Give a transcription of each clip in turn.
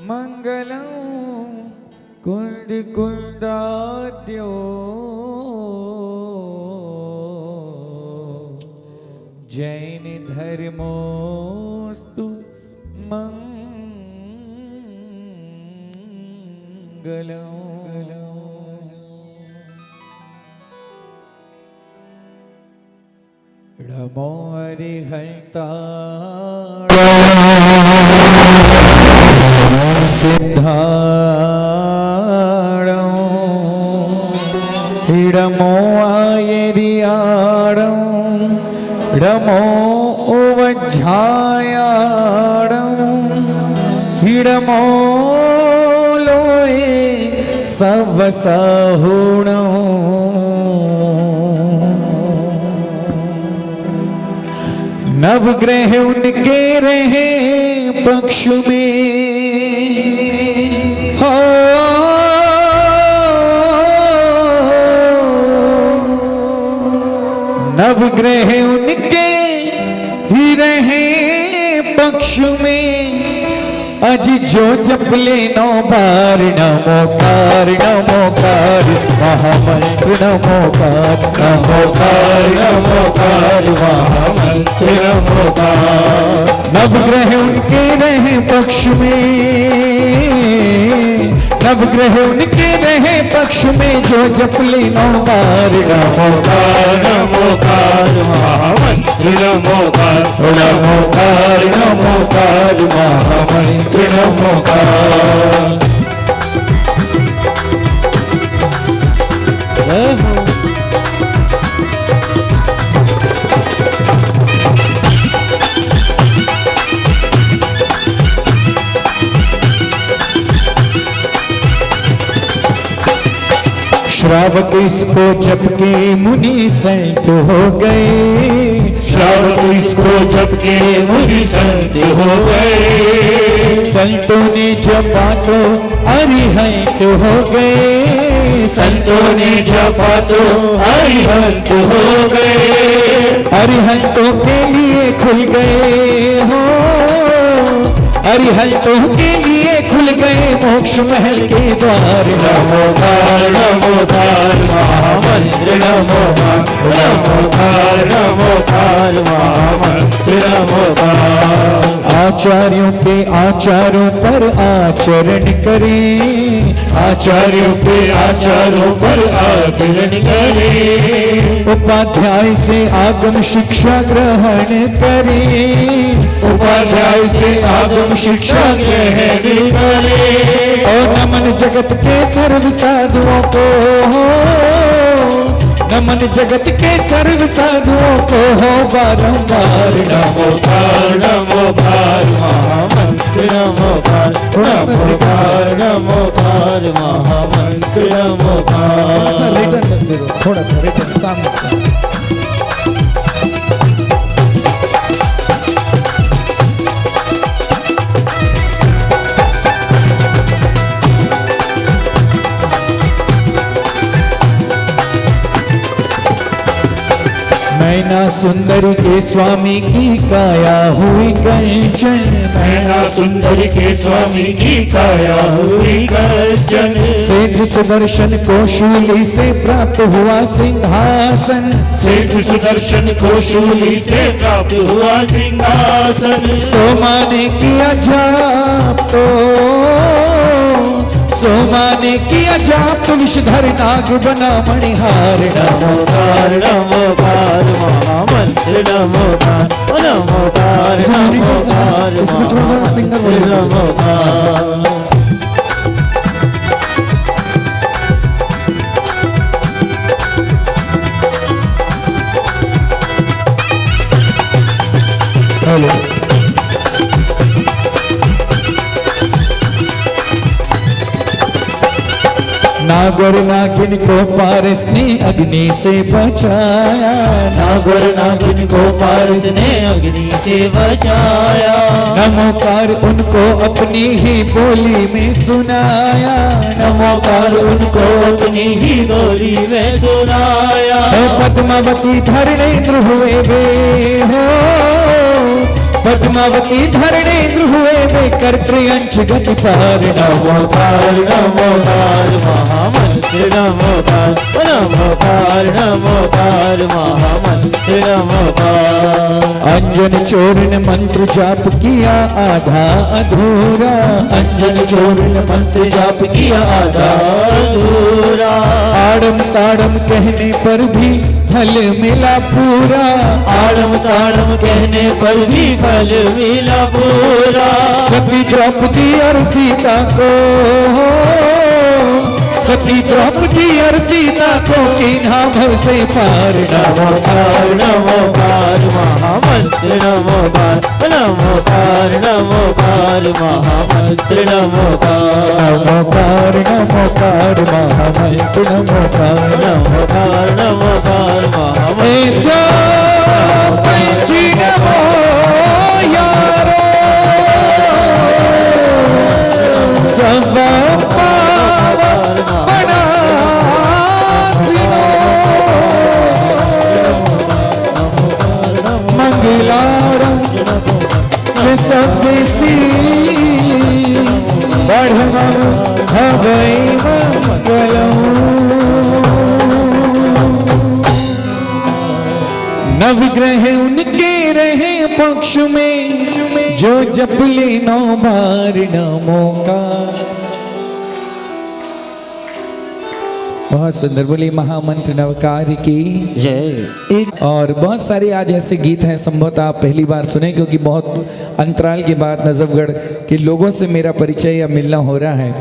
मंगलं कुंड कुंडाद्यो जैन धर्मोस्तु मंगलं। नमो हरिहंताय सिद्धाणं नमो आयरियाणं नमो उवज्झायाणं नमो लोये सवसाहुणं। नवग्रह उनके रहे पक्ष में हो, नवग्रह उनके ही रहे पक्ष में। अज जो जपले नौ बार नमोकार नमोकार महामंत्र नमोकार नमोकार नमोकार महामंत्र नमोकार। नवग्रह उनके रहे पक्ष में, नवग्रह उनके रहे पक्ष में। जो जपले नौ बार नमोकार नमोकार महामंत्र नमोकार नमोकार नमोकार महामंत्र नमोकार। श्रावक इसको जप के मुनि संत हो गए, श्रावक इसको जप के मुनि संत हो गए। संतों ने जपा तो अरिहंत हो गए, संतों ने जपा तो अरिहंत हो गए। अरिहंतों के लिए खुल गए हो, अरिहंतों के लिए खुल गए मोक्ष महल के द्वार। नमोकार नमोकार महामंत्र नमोकार नमोकार नमोकार महामंत्र नमोकार। आचार्यों के आचारों पर आचरण करें, आचार्यों के आचारों पर आचरण करें। उपाध्याय से आगम शिक्षा ग्रहण करें, उपाध्याय से आगम शिक्षा ग्रहण करें। और नमन जगत के सर्व साधुओं को हो, नमन जगत के सर्व साधुओं को हो बारंबार। नमोकार नमोकार महामंत्र नमोकार नमोकार नमोकार महामंत्र नमोकार। थोड़ा सा रिटर्न सामने से। मैना सुंदरी के स्वामी की काया हुई कंचन, मैना सुंदरी के स्वामी की काया हुई कंचन। सेठ सुदर्शन को शूली से प्राप्त हुआ सिंहासन, सेठ सुदर्शन को शूली से प्राप्त हुआ सिंहासन। सोमा ने किया जाप तो, सोमा ने किया जाप विषधर नाग बना मणिहार। नमोकार नमोकार महामंत्र नमोकार नमोकार नमोकार महामंत्र नमोकार। हेलो नागर नागिन को पारस ने अग्नि से बचाया, नागर नागिन को पारस ने अग्नि से बचाया। नमोकार उनको अपनी ही बोली में सुनाया, नमोकार उनको अपनी ही बोली में सुनाया। पद्मावती धरणेन्द्र हुए वे हो, पद्मावती धरणेन्द्र हुए वे कर्तृ अंश गति पार। नमोकार नमोकार महामंत्र नमोकार नमोकार नमोकार महामंत्र नमोकार। अंजन चोरन मंत्र जाप किया आधा अधूरा। अंजन चोरन मंत्र जाप किया आधा अधूरा। आड़म ताड़म कहने पर भी फल मिला पूरा। आड़म ताड़म कहने पर भी फल मिला पूरा। सती द्रौपदी और सीता को, सती द्रौपदी और सीता को कीन्हा भव से पार। नमोकार नमोकार महामंत्र नमोकार नमोकार नमोकार महामंत्र नमोकार। नमोकार नमोकार महामंत्र नमोकार। नमोकार नमोकार महामंत्र। ऐसा पंछी नमो यारो सब सबसी बढ़मन हवै मंगलम। नवग्रह उनके रहे पक्ष में जो जप ले 9 बार नमो का। बहुत सुंदर बोली महामंत्र नवकार की जय। एक और बहुत सारे आज ऐसे गीत हैं, संभवतः आप पहली बार सुने क्योंकि बहुत अंतराल के बाद नजफगढ़ के लोगों से मेरा परिचय या मिलना हो रहा है।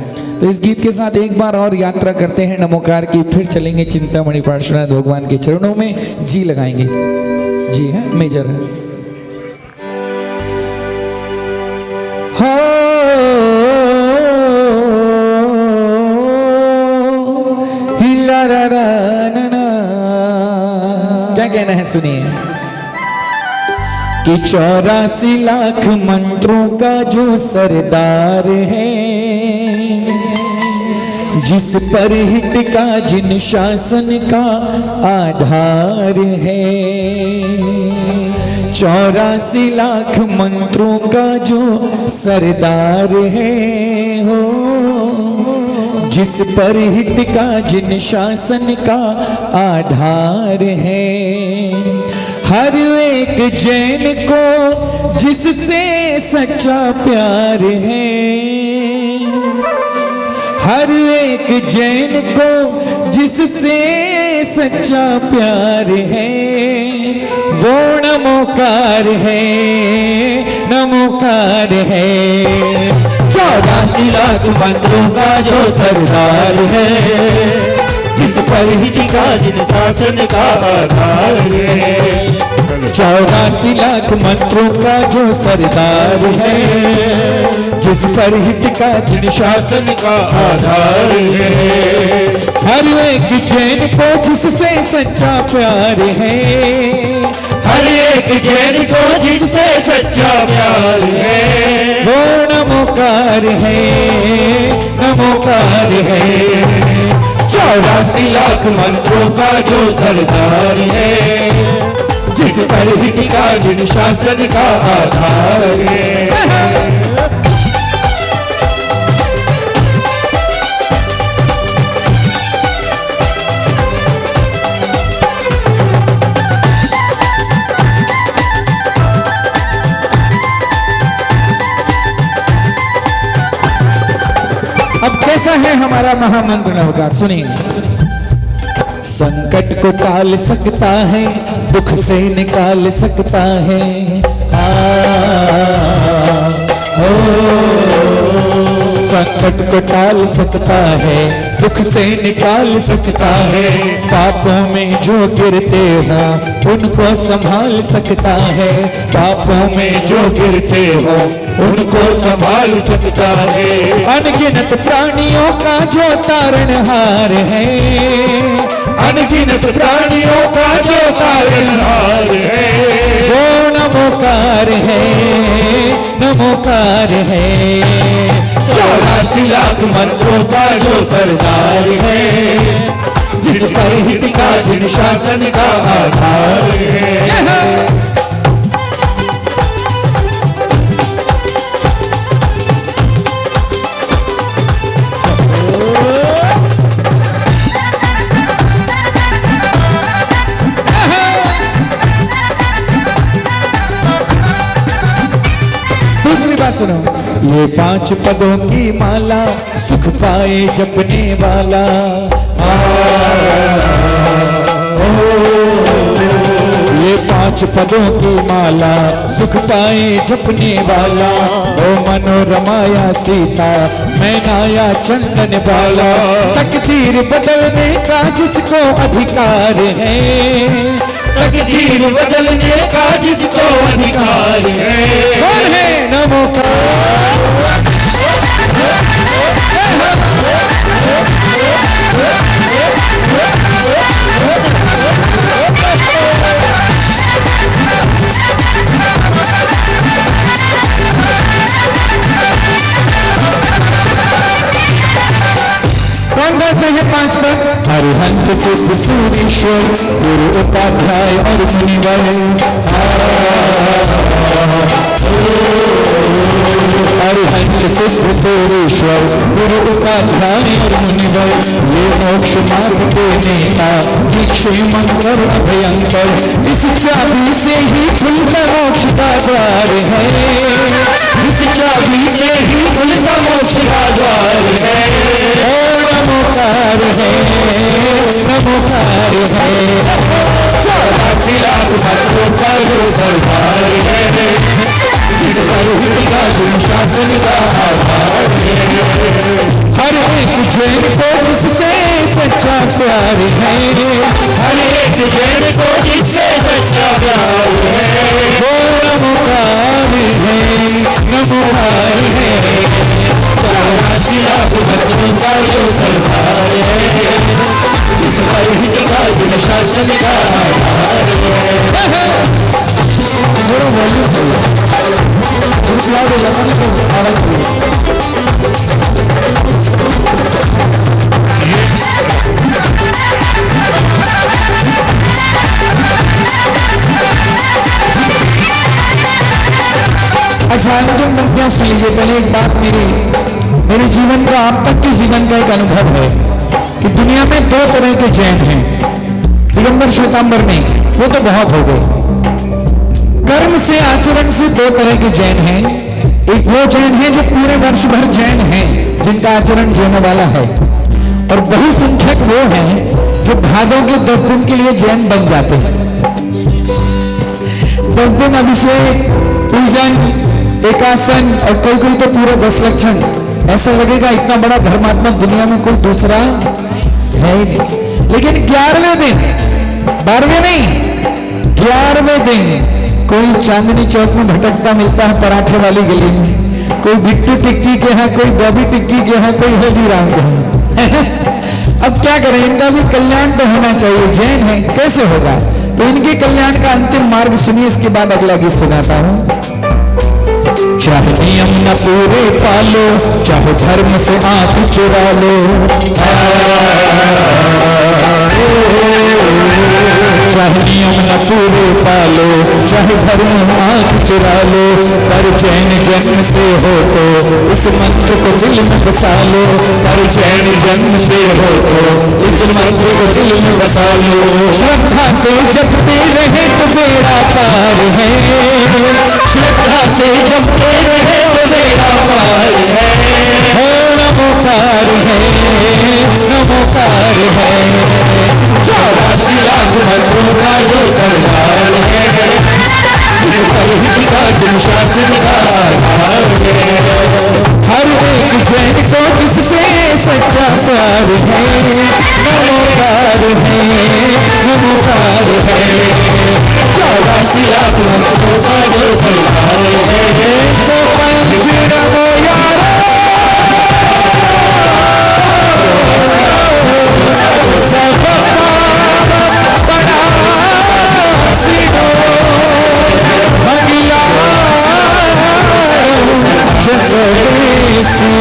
तो इस गीत के साथ एक बार और यात्रा करते हैं नमोकार की, फिर चलेंगे चिंतामणि पार्श्वनाथ भगवान के चरणों में जी लगाएंगे। जी है मेजर है। क्या कहना है सुनिए कि 84 लाख मंत्रों का जो सरदार है, जिस पर हित का जिन शासन का आधार है। 84 लाख मंत्रों का जो सरदार है हो, जिस पर हित का जिन शासन का आधार है। हर एक जैन को जिससे सच्चा प्यार है, हर एक जैन को जिससे सच्चा प्यार है, वो नमोकार है, नमोकार है। 84 लाख मंत्रों का जो सरदार है, जिस पर हित का जिन शासन का आधार है। 84 लाख मंत्रों का जो सरदार है, जिस पर हित का जिन शासन का आधार है। हर एक जैन को जिससे सच्चा प्यार है, हर एक जैन को जिससे सच्चा प्यार है, वो नमोकार है, नमोकार है। 84 लाख मंत्रों का जो सरदार है, जिस पर हित का जिन शासन का आधार है। अब कैसा है हमारा महामंत्र नवकार सुनिए। संकट को टाल सकता है, दुख से निकाल सकता है। संकट को टाल सकता है, दुख से निकाल सकता है। पापों में जो गिरते हो उनको संभाल सकता है, पापों में जो गिरते हो उनको संभाल सकता है। अनगिनत प्राणियों का जो तारणहार है, अनगिनत प्राणियों का जो तारणहार है, वो नमोकार है, नमोकार है। 84 लाख मंत्रों का जो सरदार है, जिस पर हित का जिन शासन का आधार है। बात सुनो, ये 5 पदों की माला सुख पाए जपने वाला। ये 5 पदों की माला सुख पाए जपने वाला। ओ मनोरमाया सीता मैनाया चंदन वाला। तकदीर बदलने का जिसको अधिकार है, तकदीर बदलने का जिसको अधिकार है। कौन है? नमो का कौन कौन से है 5 पद? हरिहंत सिद्ध सूरीश्वर गुरु उपाध्याय और मुनिवर। हरिहंत सिद्ध सूरीश्वर गुरु उपाध्याय और मुनिवर। ये मोक्ष मार्ग के नेता दीक्षु मंत्र अभयंकर। इस चाबी से ही खुलता मोक्ष का द्वार है। इस चाबी से ही खुलता मोक्ष का द्वार है। नमोकार है, नमोकार है। 84 लाख मंत्रों का जो सरदार है, जिस पर उनका शासन का आधार है। हर एक जैन को जिससे सच्चा प्यार है, हर एक जैन को जिससे सच्चा प्यार है। वो नमोकार है, नमोकार है। 84 लाख मंत्रों का जो सरदार है, जिस पर उनका शासन का आधार है। अच्छा अंतिम पंक्तियां सुन लीजिए। पहले एक बात, मेरे जीवन का, आप तक के जीवन का एक अनुभव है कि दुनिया में 2 तरह के जैन हैं। दिगंबर श्वेतांबर नहीं, वो तो बहुत हो गए। कर्म से, आचरण से 2 तरह के जैन हैं। एक वो जैन है जो पूरे वर्ष भर जैन हैं, जिनका आचरण जीने वाला है, और बहुसंख्यक वो हैं जो भादों के 10 दिन के लिए जैन बन जाते हैं। 10 दिन अभिषेक, पूजन, एकासन, और कोई कोई तो पूरे 10 लक्षण। ऐसा लगेगा इतना बड़ा धर्मात्मक दुनिया में कोई दूसरा है ही नहीं। लेकिन 11वें दिन, 12वें नहीं, 11वें दिन कोई चांदनी चौक में भटकता मिलता है पराठे वाली गली में, कोई बिट्टू टिक्की के है, कोई बॉबी टिक्की के है, कोई हल्दीराम के है। अब क्या करें, इनका भी कल्याण तो होना चाहिए, जैन है, कैसे होगा? तो इनके कल्याण का अंतिम मार्ग सुनिए, इसके बाद अगला गीत सुनाता हूं। चाहे नियम न पूरे पालो, चाहे धर्म से आंख चुरा लो, चाहे नियम न पूरे पालो, चाहे धर्म आंख चुरा लो, पर चैन जन्म से हो तो इस मंत्र को दिल में बसा लो। पर चैन जन्म से हो तो इस मंत्र को दिल में बसा लो। श्रद्धा से जपते रहे तो बेड़ा पार है, श्रद्धा से जपते रहे तो बेड़ा पार है। नमोकार है, नमोकार है। 84 लाख मंत्रों का जो सरदार है, जिस पर उनका शासन का आधार है। हर एक जैन को जिससे सच्चा प्यार है, नमोकार है, नमोकार है। 84 लाख मंत्रों का जो सरदार है, सो पंच नमो यारो, सब बड़ा सिरो भगिया जसवेसी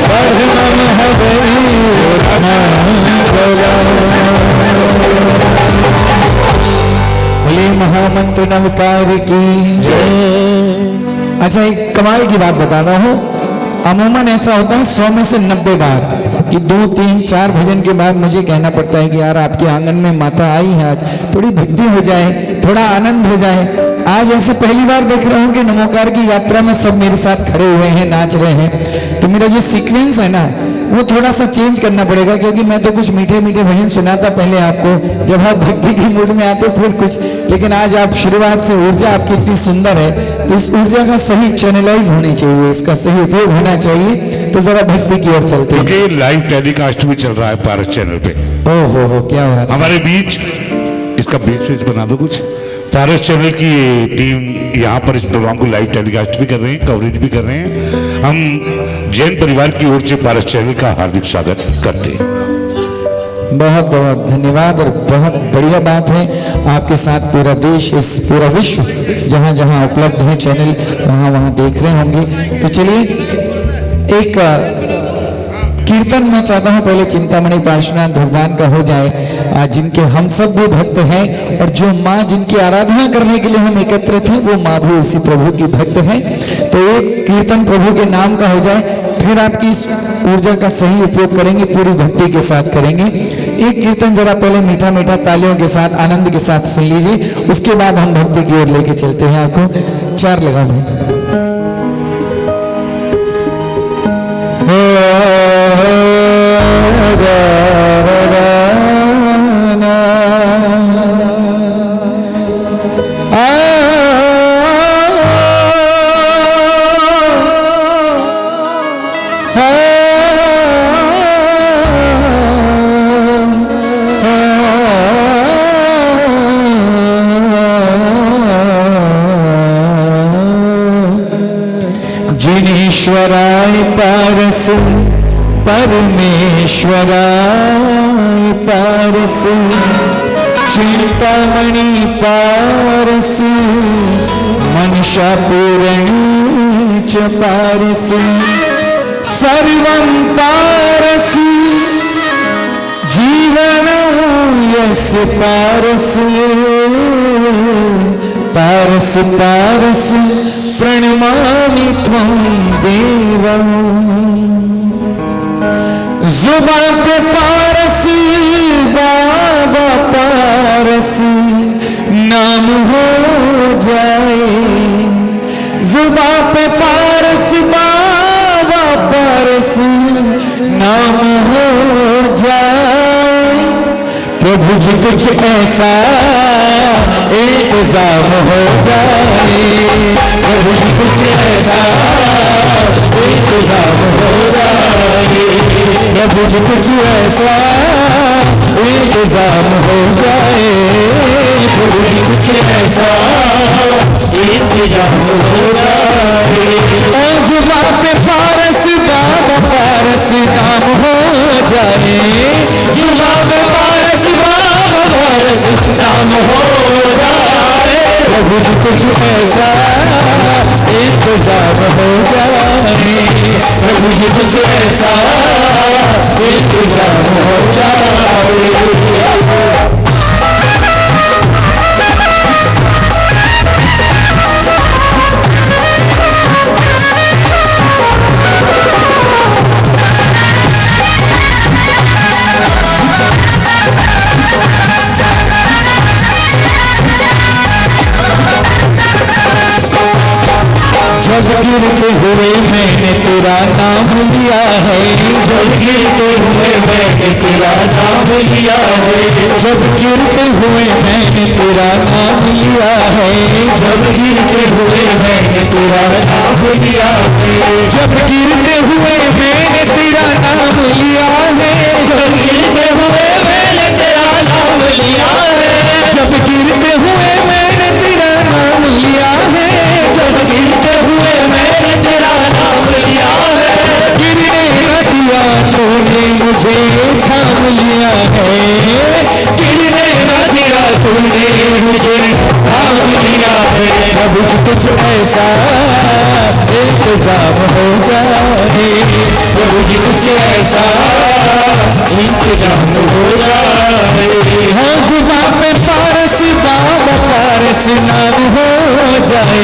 बढ़नम हवे बोले महामंत्र नवकार की जय। अच्छा एक कमाल की बात बताता हूँ, अमूमन ऐसा होता है 100 में से 90 बार कि 2, 3, 4 भजन के बाद मुझे कहना पड़ता है कि यार आपके आंगन में माता आई है, आज थोड़ी भक्ति हो जाए, थोड़ा आनंद हो जाए। आज ऐसे पहली बार देख रहे होंगे नमोकार की यात्रा में सब मेरे साथ खड़े हुए हैं, नाच रहे हैं। तो मेरा जो सीक्वेंस है ना वो थोड़ा सा चेंज करना पड़ेगा, क्योंकि मैं तो कुछ मीठे मीठे भजन सुनाता पहले आपको जब आप भक्ति की मूड में आते फिर कुछ, लेकिन आज आप शुरुआत से ऊर्जा आपकी इतनी सुंदर है तो इस ऊर्जा का सही चैनलाइज होनी चाहिए, इसका सही उपयोग होना चाहिए। तो जरा भक्ति की ओर चलते हैं, क्योंकि लाइव टेलीकास्ट भी चल रहा है पारस चैनल पे। हो क्या हो रहा है हमारे बीच इसका बीच बना दो कुछ। पारस चैनल की टीम यहाँ पर इस प्रोग्राम को लाइव टेलीकास्ट भी कर रहे हैं, कवरेज भी कर रहे हैं। हम जैन परिवार की ओर से पारस चैनल का हार्दिक स्वागत करते हैं। बहुत बहुत धन्यवाद और बहुत बढ़िया बात है आपके साथ पूरा देश, इस पूरा विश्व जहाँ जहाँ उपलब्ध है चैनल वहाँ वहाँ देख रहे होंगे। तो चलिए एक कीर्तन मैं चाहता हूँ पहले चिंतामणि पार्श्वनाथ भगवान का हो जाए, जिनके हम सब भी भक्त हैं और जो माँ जिनकी आराधना करने के लिए हम एकत्रित हैं वो माँ भी उसी प्रभु की भक्त है। तो एक कीर्तन प्रभु के नाम का हो जाए, फिर आपकी इस ऊर्जा का सही उपयोग करेंगे, पूरी भक्ति के साथ करेंगे। एक कीर्तन जरा पहले मीठा मीठा तालियों के साथ आनंद के साथ सुन लीजिए, उसके बाद हम भक्ति की ओर लेके चलते हैं आपको। 4 लगा भाई। जिनेश्वराय पारस परमेश्वराय पारस चिंतामणि पारस मनसा पूरण च पारस सर्वं पारस जीवनं यस्य पारस पारस पारस प्रणमामि त्वं देवं। जुबां पे पारस बाबा पारस नाम हो जाए, जुबां पे पारस बाबा पारस नाम हो जाए। प्रभु जी कुछ ऐसा इंतजाम हो जाए, प्रभु जी कुछ ऐसा इंतजाम हो जाए, प्रभु जी कुछ ऐसा इंतजाम हो जाए, प्रभु जी कुछ ऐसा इंतजाम हो जाए। जुबां पे पारस बाबा पारस नाम हो जाए, जुबां पे पारस बाबा पारस नाम हो जाए, प्रभु जी कुछ ऐसा इंतजाम हो जाए, प्रभु जी कुछ ऐसा इंतजाम हो जाए। जब गिरते हुए मैंने तेरा नाम लिया है, जब गिरते हुए मैंने तेरा नाम लिया है, जब गिरते हुए मैंने तेरा नाम लिया है, जब गिरते हुए मैंने तेरा नाम लिया है, जब गिरते हुए मैंने तेरा नाम लिया है, जब गिरते हुए मैंने तेरा नाम लिया है, जब गिरते हुए मैंने तेरा नाम लिया है, जब गिरते हुए मैंने तेरा नाम लिया है, गिरने न दिया तूने मुझे थाम लिया है, गिरने न दिया तूने मुझे थाम लिया है। प्रभु जी कुछ ऐसा इंतजाम हो जाए, प्रभु जी कुछ ऐसा इंतजाम हो जाए। हाँ जुबां पे पारस बाबा पारस नाम हो जाए,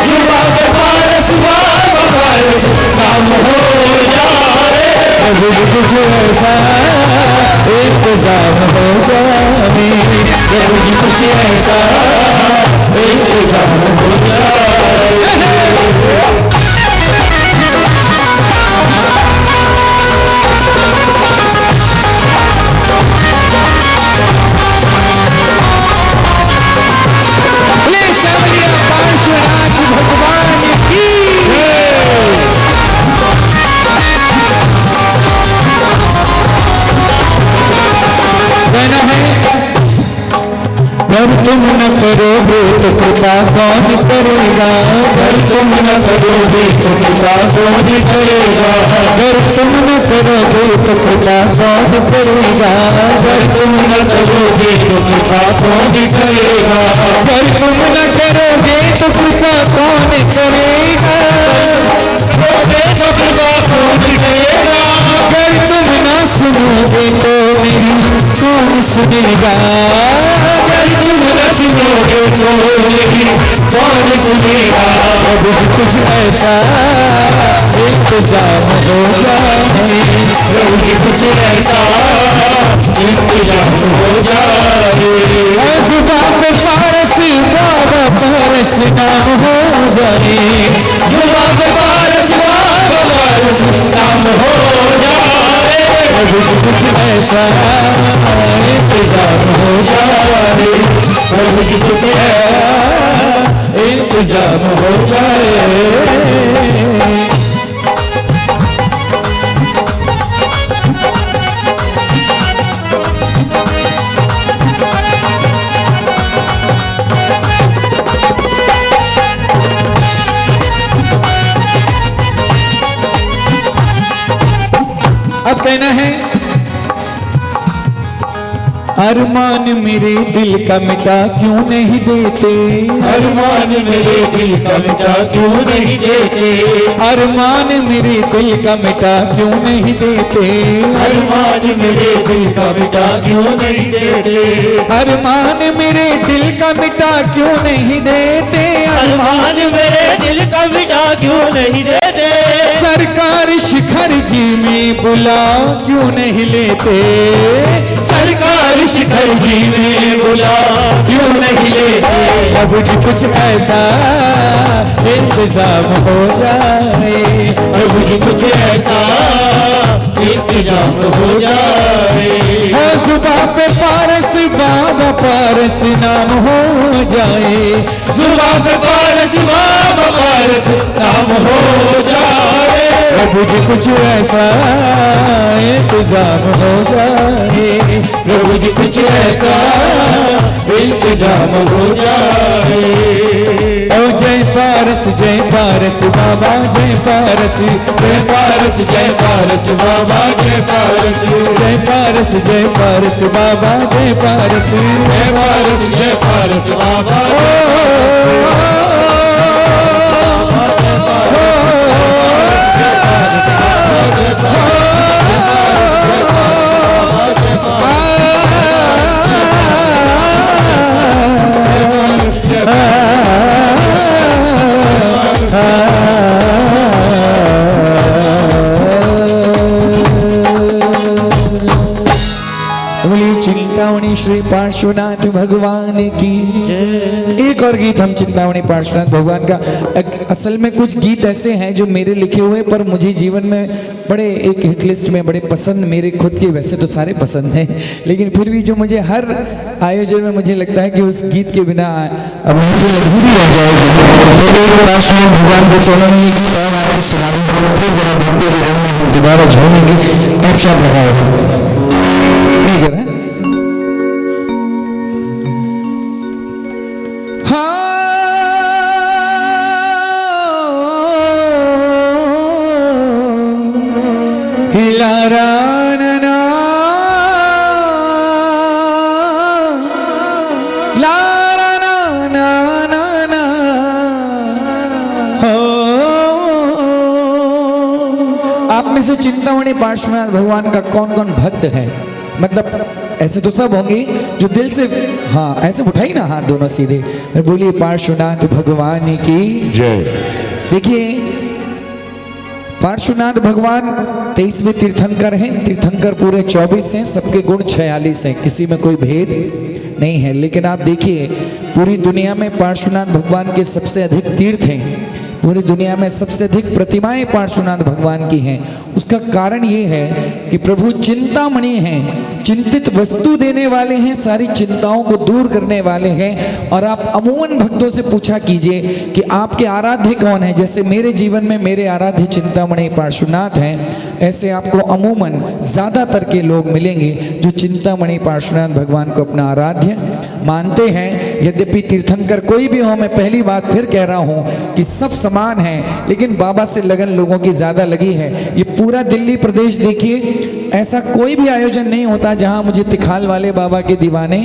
जुबां पे पारस बाबा पारस नाम हो जाए, प्रभु जी कुछ ऐसा इंतजाम हो जाए, प्रभु जी कुछ ऐसा इंतजाम हो अगर तुम न करोगे तो कृपा कौन करेगा, अगर तुम न करोगे तो कृपा कौन करेगा, अगर तुम न करोगे तो कृपा कौन करेगा, अगर तुम न करोगे तो कृपा कौन करेगा, अगर तुम न करोगे तो कृपा कौन करेगा, अगर तुम ना सुनोगे तो मेरी कौन सुनेगा, अगर तुम न सुनोगे तो मेरी कौन सुनेगा। अब कुछ ऐसा इंतजाम हो जाए, कुछ ऐसा इंतजाम हो जाए, जुबान में पारस बाबा पारस नाम हो जाए, जुबान में पारस बाबा पारस नाम हो जाए, अब कुछ ऐसा इंतजाम हो जाए, अब कुछ ऐसा इंतजाम हो जाए। अब कहना है अरमान मेरे दिल का मिटा क्यों नहीं देते, अरमान मेरे दिल का मिटा क्यों नहीं देते, अरमान मेरे दिल का मिटा क्यों नहीं देते, अरमान मेरे दिल का मिटा क्यों नहीं देते, अरमान मेरे दिल का मिटा क्यों नहीं देते, अरमान मेरे दिल का मिटा क्यों नहीं देते, सरकार शिखर जी में बुला क्यों नहीं लेते, सरकार शिखर जी में बुला क्यों नहीं लेते, अब जी कुछ ऐसा इंतजाम हो जाए, अब जी कुछ ऐसा इंतजाम हो जाए, हो जुबान पे पारस बाबा पारस नाम हो जाए, जुबान पे पारस बाबा पारस नाम हो जाए, अब जी कुछ ऐसा इंतजाम हो जाए, प्रभु जी कुछ ऐसा इंतजाम हो जाए। ओ जय पारस बाबा जय पारस, जय पारस जय पारस बाबा जय पारस, जय पारस बाबा जय पारस, जय पारस जय पारस बाबा चिंतामणि श्री पार्श्वनाथ भगवान की एक और गीत हम चिंतामणि पार्श्वनाथ भगवान का। असल में कुछ गीत ऐसे हैं जो मेरे लिखे हुए पर मुझे जीवन में बड़े एक हिट लिस्ट में बड़े पसंद, मेरे खुद के वैसे तो सारे पसंद हैं, लेकिन फिर भी जो मुझे हर आयोजन में मुझे लगता है कि उस गीत के बिना अब मुझे अधूरी रह जाएगी। पार्श्वनाथ भगवान के चरणों में दोबारा झूमेंगे, एक साथ लगाओ जरा। आप में से चिंतामणि पार्श्वनाथ भगवान का कौन कौन भक्त है? मतलब ऐसे तो सब होंगे जो दिल से, हाँ ऐसे उठाई ना हाथ दोनों सीधे, बोलिए पार्श्वनाथ भगवान की जय। देखिए पार्श्वनाथ भगवान 23वें तीर्थंकर हैं, तीर्थंकर पूरे 24 हैं, सबके गुण 46 हैं, किसी में कोई भेद नहीं है। लेकिन आप देखिए पूरी दुनिया में पार्श्वनाथ भगवान के सबसे अधिक तीर्थ हैं, पूरी दुनिया में सबसे अधिक प्रतिमाएं पार्श्वनाथ भगवान की हैं। उसका कारण ये है कि प्रभु चिंतामणि हैं, चिंतित वस्तु देने वाले हैं, सारी चिंताओं को दूर करने वाले हैं। और आप अमूमन भक्तों से पूछा कीजिए कि आपके आराध्य कौन है। जैसे मेरे जीवन में मेरे आराध्य चिंतामणि पार्श्वनाथ हैं, ऐसे आपको अमूमन ज़्यादातर के लोग मिलेंगे जो चिंतामणि पार्श्वनाथ भगवान को अपना आराध्य मानते हैं। यद्यपि तीर्थंकर कोई भी हो, मैं पहली बात फिर कह रहा हूँ कि सब समान है, लेकिन बाबा से लगन लोगों की ज़्यादा लगी है। ये पूरा दिल्ली प्रदेश देखिए, ऐसा कोई भी आयोजन नहीं होता जहाँ मुझे तिखाल वाले बाबा के दीवाने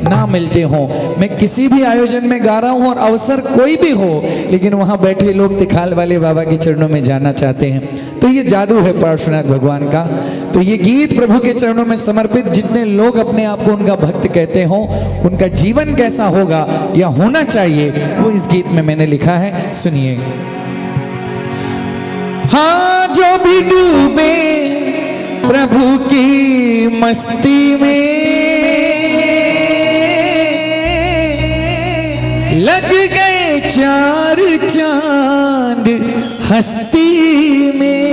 ना मिलते हों। मैं किसी भी आयोजन में गा रहा हूँ और अवसर कोई भी हो, लेकिन वहाँ बैठे लोग तिखाल वाले बाबा के चरणों में जाना चाहते हैं। तो ये जादू है पार्श्वनाथ भगवान का। तो ये गीत प्रभु के चरणों में समर्पित, जितने लोग अपने आप को उनका भक्त कहते हों, उनका जीवन कैसा होगा या होना चाहिए, वो इस गीत में मैंने लिखा है, सुनिए। हाँ, जो भी डूबे प्रभु की मस्ती में, लग गए चार चांद हस्ती में,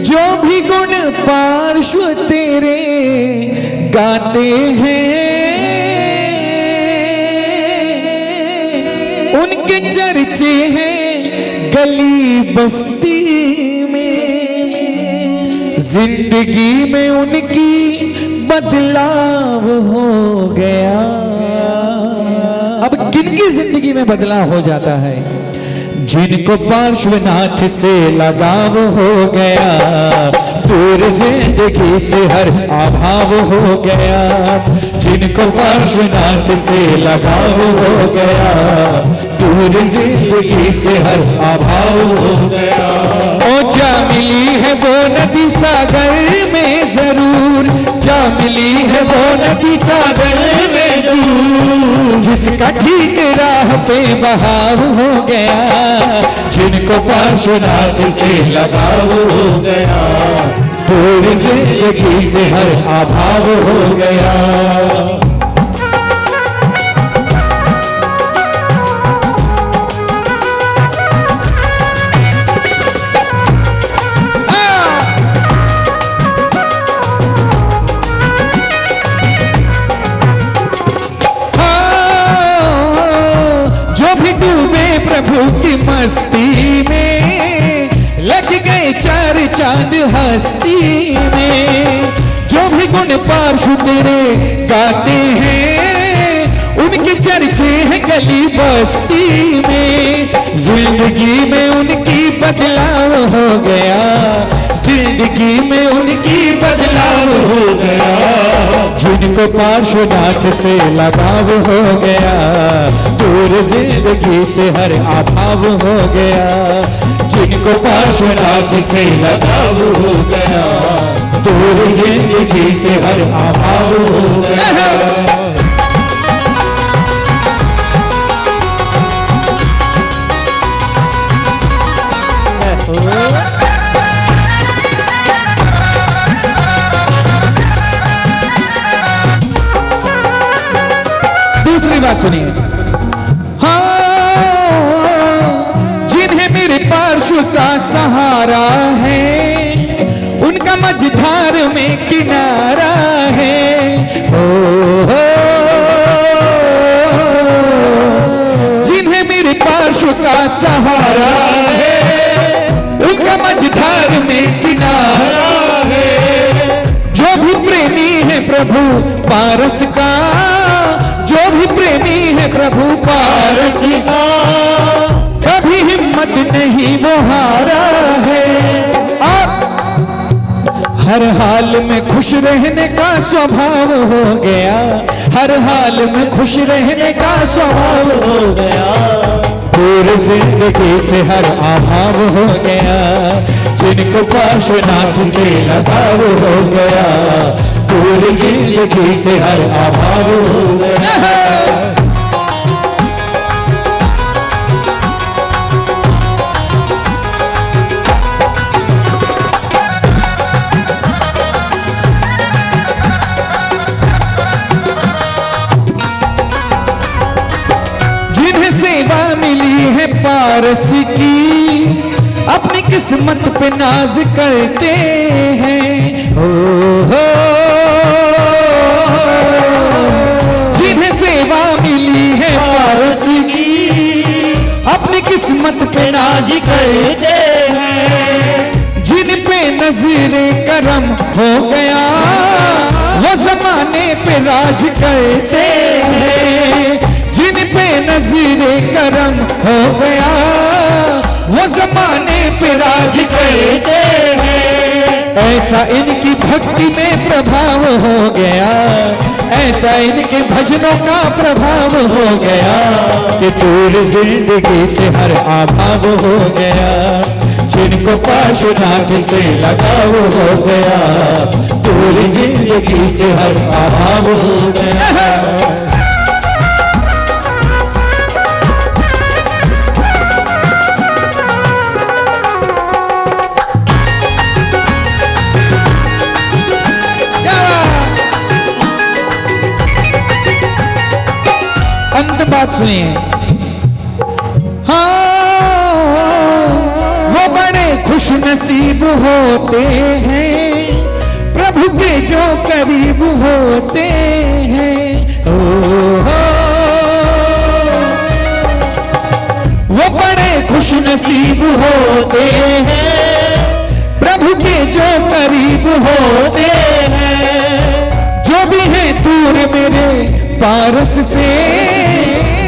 जो भी गुण पार्श्व तेरे गाते हैं, उनके चर्चे हैं गली बस्ती में। जिंदगी में उनकी बदलाव हो गया। अब किनकी जिंदगी में बदलाव हो जाता है? जिनको पार्श्वनाथ से लगाव हो गया, दूर जिंदगी से हर अभाव हो गया। जिनको पार्श्वनाथ से लगाव हो गया, दूर जिंदगी से हर अभाव हो गया। ओ जा मिली है वो नदी सागर में जरूर, जा मिली है वो नदी सागर में जरूर, जिसका ठीक राह पे बहाव हो गया। जिनको पार्श्वनाथ से लगाव हो गया, दूर जिंदगी से हर अभाव हो गया। प्रभु की मस्ती में, लग गए चार चांद हस्ती में। जो भी गुण पार्श्व तेरे गाते हैं, उनके चर्चे हैं गली बस्ती में। जिंदगी में उनकी बदलाव हो गया, जिंदगी में उनकी बदलाव हो गया। जिनको पार्श्वनाथ से लगाव हो गया, दूर जिंदगी से हर अभाव हो गया। जिनको पार्श्वनाथ से लगाव हो गया, दूर जिंदगी से हर अभाव हो गया। दूसरी बात सुनिए। हाँ, जिन्हें मेरे पार्श्व का सहारा है, उनका मझधार में किनारा है। हो जिन्हें मेरे पार्श्व का सहारा है, उनका मझधार में किनारा है। जो भी प्रेमी है प्रभु पारस का, जो भी प्रेमी है प्रभु पारस का, कभी हिम्मत नहीं वो हारा है। और हर हाल में खुश रहने का स्वभाव हो गया, हर हाल में खुश रहने का स्वभाव हो गया। दूर जिंदगी से हर अभाव हो गया, जिनको पार्श्वनाथ से लगाव हो गया, दूर जिंदगी से हर अभाव हो गया। पारस की अपनी किस्मत पे नाज करते हैं। हो जिन्हें सेवा मिली है पारस की अपनी किस्मत पे नाज करते हैं। जिन पे नजरे करम हो गया वो जमाने पे राज करते हैं। जिन पे नजरे करम हो गया वो जमाने पे राज करते हैं। ऐसा इनकी भक्ति में प्रभाव हो गया, ऐसा इनके भजनों का प्रभाव हो गया कि दूर जिंदगी से हर अभाव हो गया। जिनको पार्श्वनाथ से लगाव हो गया दूर जिंदगी से हर अभाव हो गया। अंत बात सुनिए। हाँ, वो बड़े खुश नसीब होते हैं प्रभु के जो करीब होते हैं। वो बड़े खुश नसीब होते हैं प्रभु के जो करीब होते हैं। जो भी है दूर मेरे पारस से,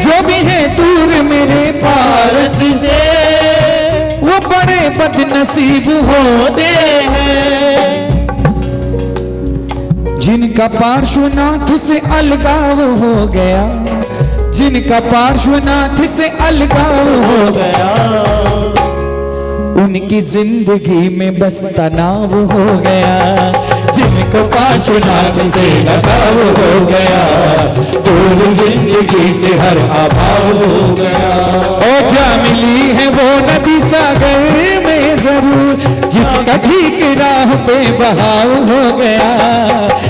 जो भी है दूर मेरे पारस से, वो बड़े बदनसीब होते हैं। जिनका पार्श्वनाथ से अलगाव हो गया, जिनका पार्श्वनाथ से अलगाव हो गया, उनकी जिंदगी में बस तनाव हो गया। जिनको पार्श्वनाथ से लगाव हो गया दूर जिंदगी से हर अभाव हो गया। ओ जा मिली है वो नदी सागर में जरूर जिसका ठीक राह पे बहाव हो गया।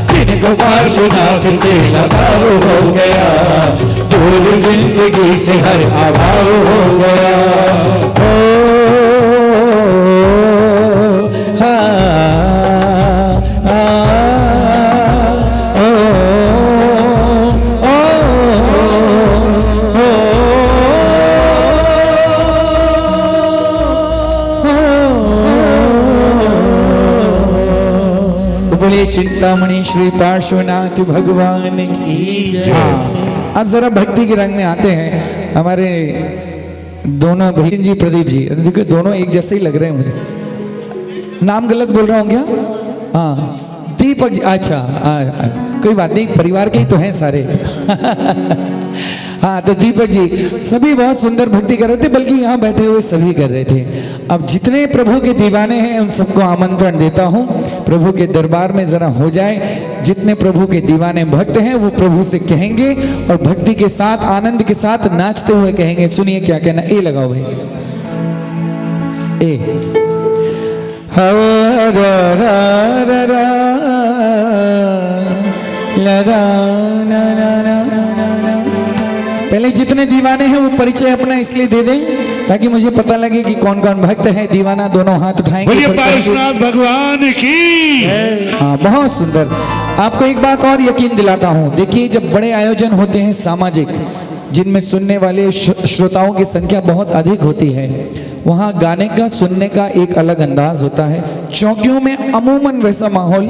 जिनको पार्श्वनाथ से लगाव हो गया दूर जिंदगी से हर अभाव हो गया। चिंतामणि श्री पार्श्वनाथ भगवान की जय। अब जरा भक्ति के रंग में आते हैं। हमारे दोनों भैया जी प्रदीप जी, देखिए दोनों एक जैसे ही लग रहे हैं मुझे। नाम गलत बोल रहा हूँ क्या? हाँ दीपक जी, अच्छा कोई बात नहीं, परिवार के ही तो हैं सारे। हाँ तो दीपक जी सभी बहुत सुंदर भक्ति कर रहे थे, बल्कि यहाँ बैठे हुए सभी कर रहे थे। अब जितने प्रभु के दीवाने हैं उन सबको आमंत्रण देता हूँ प्रभु के दरबार में जरा हो जाए। जितने प्रभु के दीवाने भक्त हैं वो प्रभु से कहेंगे और भक्ति के साथ आनंद के साथ नाचते हुए कहेंगे। सुनिए क्या कहना। ए लगाओ भाई, ए पहले जितने दीवाने हैं वो परिचय अपना इसलिए दे दें ताकि मुझे पता लगे कि कौन कौन भक्त है। दीवाना दोनों हाथ उठाएंगे। बोलिए पार्श्वनाथ भगवान की। हाँ बहुत सुंदर। आपको एक बात और यकीन दिलाता हूँ, देखिए जब बड़े आयोजन होते हैं सामाजिक, जिनमें सुनने वाले श्रोताओं की संख्या बहुत अधिक होती है, वहाँ गाने का सुनने का एक अलग अंदाज होता है। चौकियों में अमूमन वैसा माहौल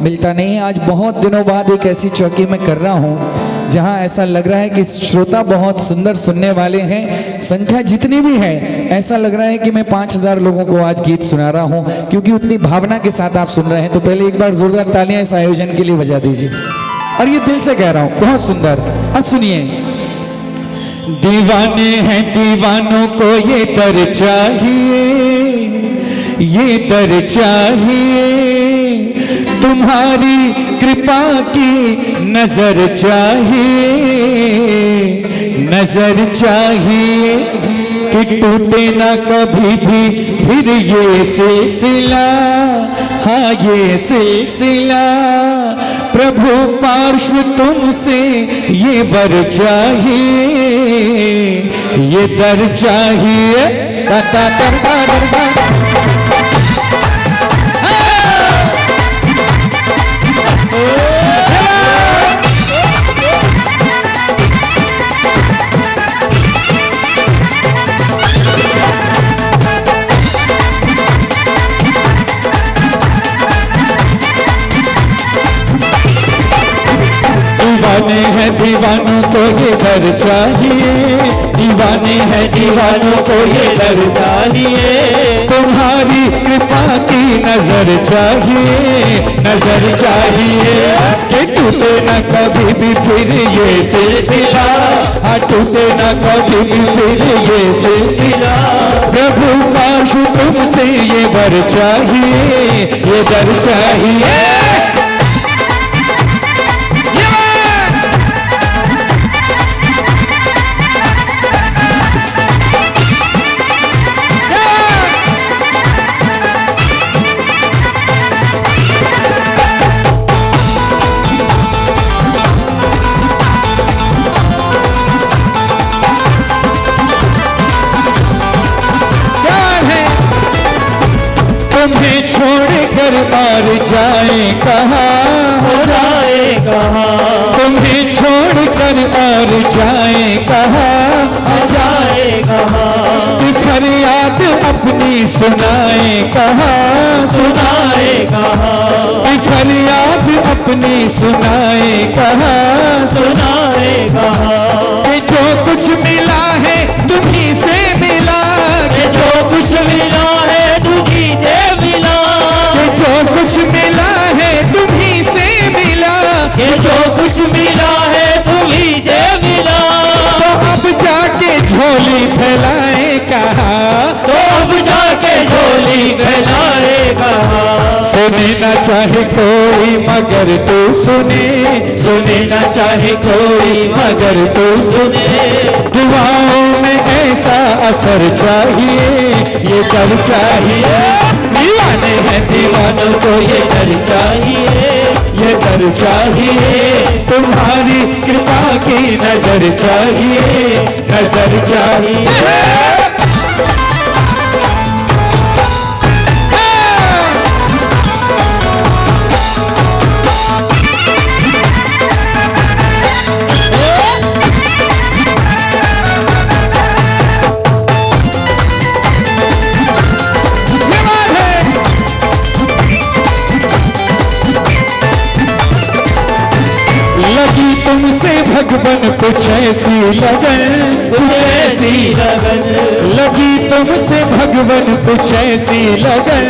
मिलता नहीं है। आज बहुत दिनों बाद एक ऐसी चौकी में कर रहा हूँ जहाँ ऐसा लग रहा है कि श्रोता बहुत सुंदर सुनने वाले हैं। संख्या जितनी भी है ऐसा लग रहा है कि मैं 5000 लोगों को आज गीत सुना रहा हूँ, क्योंकि उतनी भावना के साथ आप सुन रहे हैं। तो पहले एक बार जोरदार तालियां इस आयोजन के लिए बजा दीजिए। और ये दिल से कह रहा हूँ, बहुत सुंदर। अब सुनिए। दीवाने हैं दीवानों को ये दर चाहिए, ये दर चाहिए, तुम्हारी कृपा की नजर चाहिए, नजर चाहिए कि टूटे ना कभी भी फिर ये सिलसिला। हाँ ये सिलसिला प्रभु पार्श्व तुमसे ये वर चाहिए, ये दर चाहिए। दा दा दीवाने हैं दीवानों को ये दर चाहिए, दीवाने हैं दीवानों को ये दर चाहिए, तुम्हारी कृपा की नजर चाहिए, नजर चाहिए कि टूटे न कभी भी फिर ये सिलसिला, हाँ टूटे न कभी भी फिर ये सिलसिला। प्रभु काश तुमसे ये वर चाहिए, ये दर चाहिए। तुम्हें छोड़कर और जाए कहाँ, हो जाए कहाँ, तुम्हें छोड़कर और जाए कहाँ, जाए कहाँ, फरियाद अपनी सुनाए कहाँ, सुनाए कहाँ, फरियाद अपनी सुनाए कहाँ, सुनाए कहाँ। कि जो कुछ मिला है तुम्हीं से मिला, कि जो कुछ मिला है तुम्हीं से मिला, कि जो कुछ मिला है तुम्हीं से मिला, कि जो कुछ मिला है तुम्हीं से मिला। तो अब जाके झोली फैलाए कहाँ, तो अब जाके झोली फैलाए कहाँ। सुने न चाहे कोई मगर तू सुने, सुने न चाहे कोई मगर तू सुने। दुआओं में ऐसा असर चाहिए, ये दर चाहिए। दीवाने हैं दीवानों को ये दर चाहिए, ये दर चाहिए, तुम्हारी कृपा की नजर चाहिए, नजर चाहिए। लगी तुमसे भगवन कुछ ऐसी लगन, कुछ ऐसी लगन, लगी तुमसे भगवन कुछ ऐसी लगन,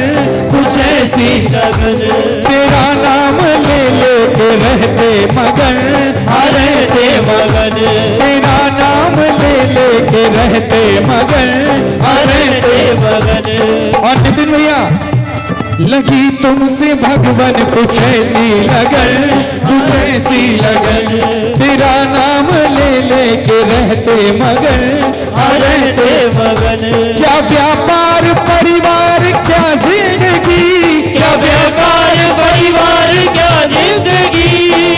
कुछ ऐसी लगन। तेरा नाम ले लेते रहते मगन, रहते मगन, तेरा नाम ले लेते रहते मगन, रहते मगन। और नितिन भैया, लगी तुमसे भगवन कुछ ऐसी लगन, कुछ ऐसी लगन, तेरा नाम ले लेके रहते मगन, रहते मगन। क्या व्यापार परिवार क्या जिंदगी, क्या व्यापार परिवार क्या जिंदगी,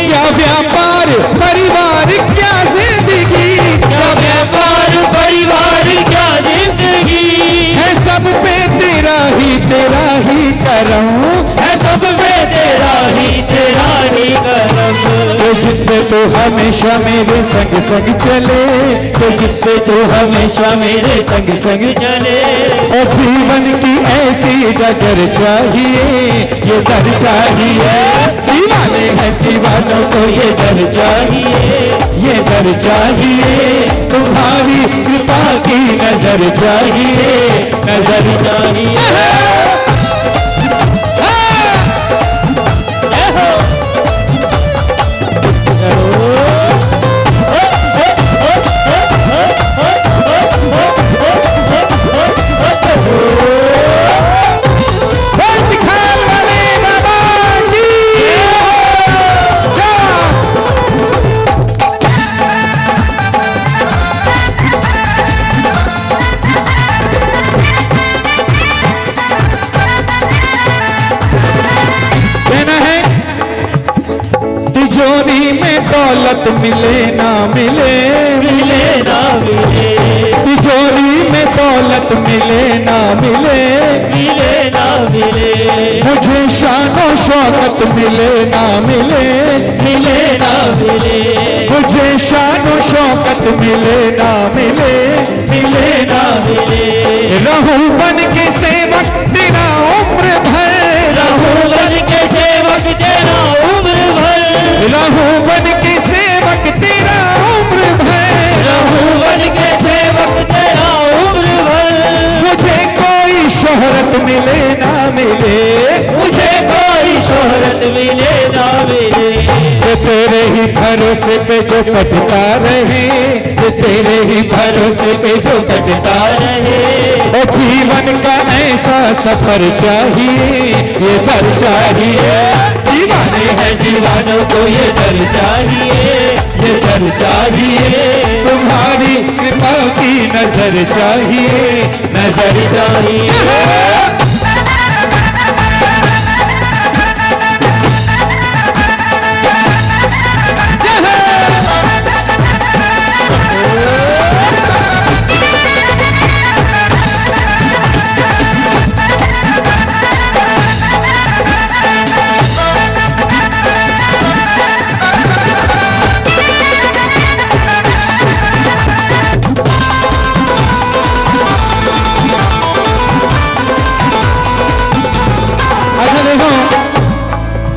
क्या व्यापार परिवार क्या जिंदगी, क्या व्यापार परिवार क्या जिंदगी। है सब पे तेरा ही करम, है सब पे तेरा ही करम। तो जिस पे तो हमेशा मेरे संग संग चले, तो जिस पे तो हमेशा मेरे संग संग चले। और जीवन की ऐसी डगर चाहिए, ये दर चाहिए। दीवाने हैं दीवानों को ये दर चाहिए, ये दर चाहिए। तुम्हारी कृपा की नजर चाहिए, नजर चाहिए। तिजोरी में दौलत मिले ना मिले, मिले ना मिले। तिजोरी में दौलत दौलत मिले ना मिले, मिले ना मिले, मुझे शानो शौकत मिले ना मिले, मिले ना मिले, मुझे शानो शौकत मिले ना मिले, मिले ना मिले, रहूं बन के सेवक तेरा उम्र भर, रहूं बन के सेवक तेरा उम्र भर, रहूं बन के सेवक तेरा उम्र भर, रहूं बन के सेवक तेरा उम्र भर, मुझे कोई शोहरत मिले ना मिले, मुझे कोई शोहरत मिले ना मिले, ये तेरे ही भरोसे पे जो कटता रहे, ये तेरे ही भरोसे पे जो कटता रहे, ओ जीवन का ऐसा सफर चाहिए, ये दर चाहिए, दीवाने हैं दीवानों को ये दर चाहिए, ये दर चाहिए, तुम्हारी कृपा की नजर चाहिए, नजर चाहिए।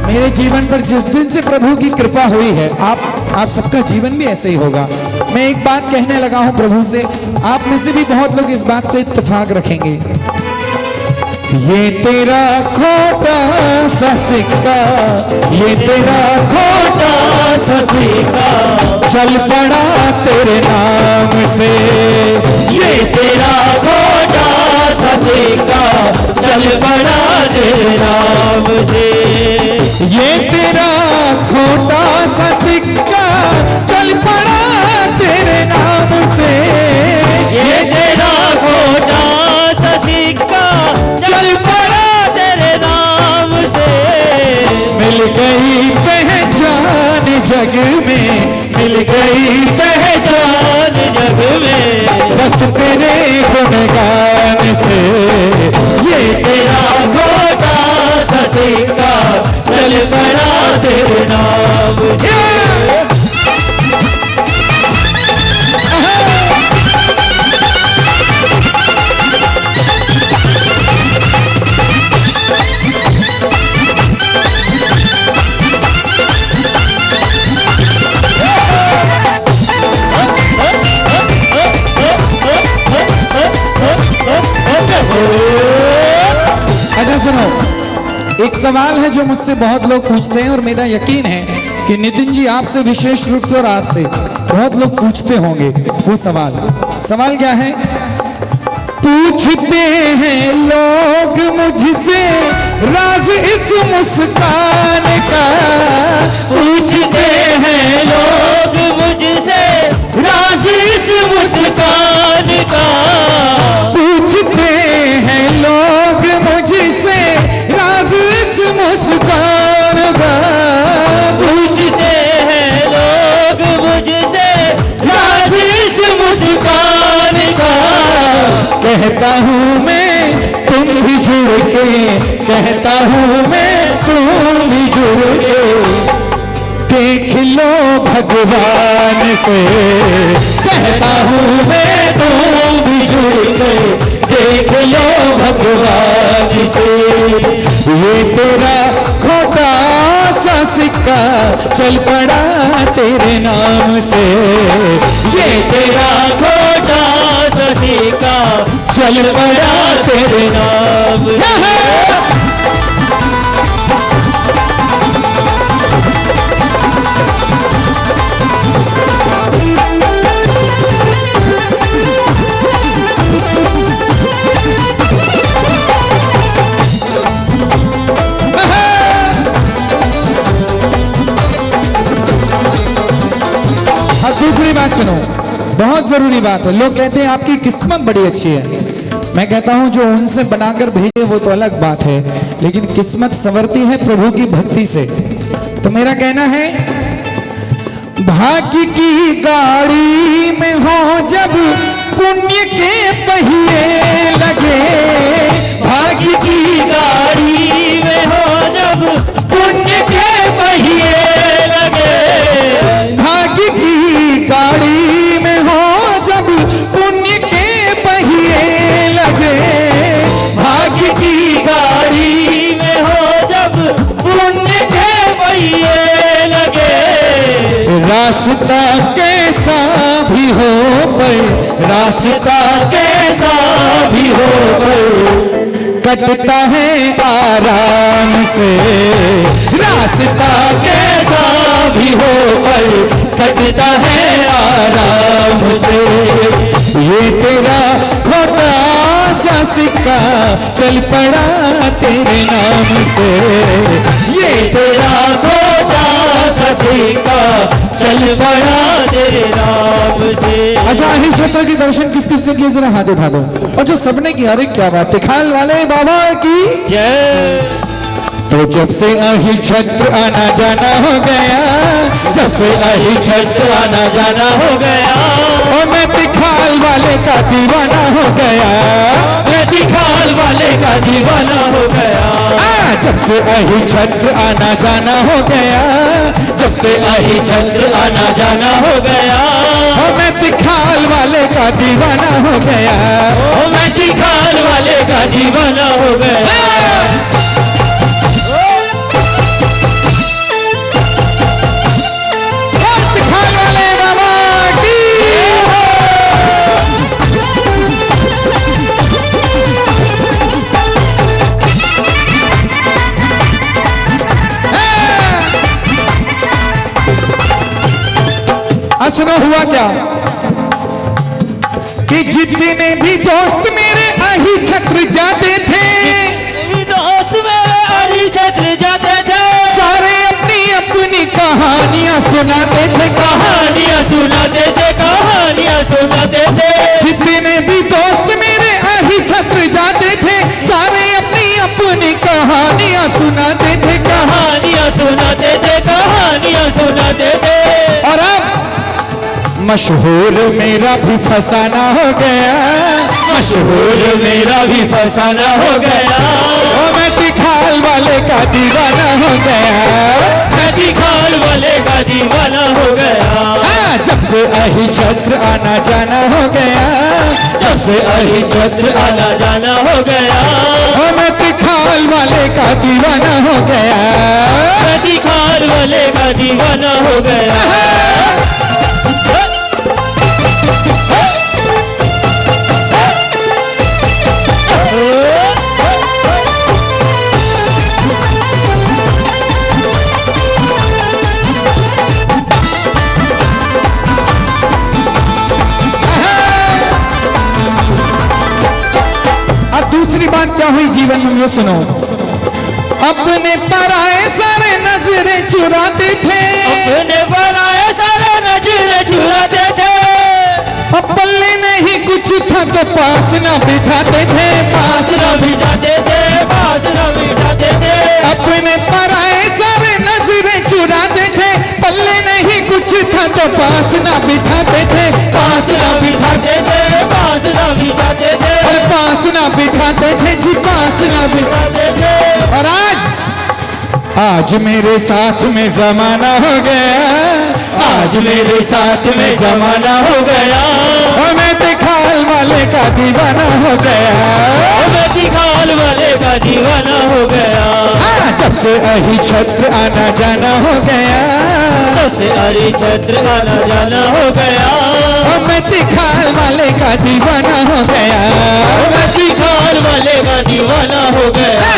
मेरे जीवन पर जिस दिन से प्रभु की कृपा हुई है, आप सबका जीवन भी ऐसे ही होगा। मैं एक बात कहने लगा हूं प्रभु से, आप में से भी बहुत लोग इस बात से इत्तेफाक रखेंगे। ये तेरा खोटा सा सिक्का, ये तेरा खोटा सा सिक्का चल पड़ा तेरे नाम से, ये तेरा खोटा सा सिक्का चल पड़ा तेरे नाम से, ये तेरा खोटा सा सिक्का चल पड़ा तेरे नाम से, ये तेरा खोटा सा सिक्का चल पड़ा तेरे नाम से, मिल गई पहचान जग में, मिल गई पहचान जग में, बस तेरे गुणगान से, ये तेरा खोटा सा सिक्का चल पड़ा तेरे नाम से। अच्छा सुनो, एक सवाल है जो मुझसे बहुत लोग पूछते हैं और मेरा यकीन है कि नितिन जी आपसे विशेष रूप से और आपसे बहुत लोग पूछते होंगे। वो सवाल क्या है? पूछते हैं लोग मुझसे राज इस मुस्कान का, पूछते हैं लोग मुझसे राज इस मुस्कान का, पूछते हैं लोग मुझसे राज इस मुस्कान का, पूछते हैं लोग मुझसे राज इस मुस्कान का, कहता हूँ मैं तुम भी जुड़ के, कहता हूँ मैं तुम भी जुड़ के, देख लो भगवान से, कहता हूँ मैं तुम भी जुड़ के, देख लो भगवान से, ये तेरा खोटा सा सिक्का चल पड़ा तेरे नाम से, ये तेरा खोटा सा सिक्का चल पड़ा तेरे नाम से। दूसरी बात सुनो, बहुत जरूरी बात है। लोग कहते हैं आपकी किस्मत बड़ी अच्छी है। मैं कहता हूं जो उनसे बनाकर भेजे वो तो अलग बात है, लेकिन किस्मत संवरती है प्रभु की भक्ति से। तो मेरा कहना है, भाग्य की गाड़ी में हो जब पुण्य के पहिए लगे, भाग्य की गाड़ी में हो जब पुण्य के पहिए लगे, भाग्य की गाड़ी में हो जब पुण्य के पहिए लगे, भाग्य की गाड़ी में हो जब पुण्य के पहिए लगे, रास्ता कैसा भी हो पर रास्ता कैसा भी हो कटता है आराम से, रास्ता कैसा भी हो कटता है आराम से, ये तेरा खोटा सा सिक्का चल पड़ा तेरे नाम से, ये तेरा खोटा सा सिक्का चल पड़ा तेरे नाम से। अच्छा अहिल क्षेत्र के दर्शन किस किसने किए जरा हाथ उठा दो, और जो सबने किया, अरे क्या बात है, खाल वाले बाबा की जय। तो जब से अहिल क्षेत्र आना जाना हो गया, जब से अहिल क्षेत्र आना जाना हो गया, और मैं तिखाल वाले का दीवाना हो गया, मैं तिखाल वाले का दीवाना हो गया, जब से अहिल क्षेत्र आना जाना हो गया, जब से अहिल क्षेत्र आना जाना हो गया, और मैं तिखाल वाले का दीवाना हो गया, ओ मैं तिखाल वाले का दीवाना हो गया। सुनो हुआ क्या कि जितने भी दोस्त मेरे अहिल क्षेत्र जाते थे, दोस्त मेरे अहिल क्षेत्र जाते थे, सारे अपनी अपनी कहानियां सुनाते थे, कहानियां सुनाते थे, कहानियां सुनाते थे, जितने भी दोस्त मेरे अहिल क्षेत्र जाते थे, सारे अपनी अपनी कहानियां सुनाते थे, कहानियां सुनाते थे, कहानियां सुनाते थे। और अब मशहूर मेरा भी फसाना हो गया, मशहूर मेरा भी फसाना हो गया, और मैं तिखाल वाले का दीवाना हो गया, मैं तिखाल वाले का दीवाना हो गया, जब से अहिल क्षेत्र आना जाना हो गया, जब से अहिल क्षेत्र आना जाना हो गया, और मैं तिखाल वाले का दीवाना हो गया, मैं तिखाल वाले का दीवाना हो गया। अब दूसरी बात क्या हुई जीवन में, वो सुनो। अपने पराए सारे नजरें चुराते थे, अपने पराए सारे नजरें चुराते थे, पल्ले नहीं कुछ था तो पास न बिठाते थे, पास न बिठाते थे, पास न बिठाते थे, अपने पराए सारे नजरें चुराते थे, पल्ले नहीं कुछ था तो पास न बिठाते थे, पास न बिठाते थे, पास न बिठाते थे, और पास न बिठाते थे जी, पास न बिठाते थे। और आज मेरे साथ में जमाना हो गया, आज मेरे साथ में जमाना हो गया, और मैं तिखाल वाले का दीवाना हो गया, मैं तिखाल वाले का दीवाना हो गया, जब से अहिल क्षेत्र आना जाना हो गया, तब से अहिल क्षेत्र आना जाना हो गया, और मैं तिखाल वाले का दीवाना हो गया, मैं तिखाल वाले का दीवाना हो गया।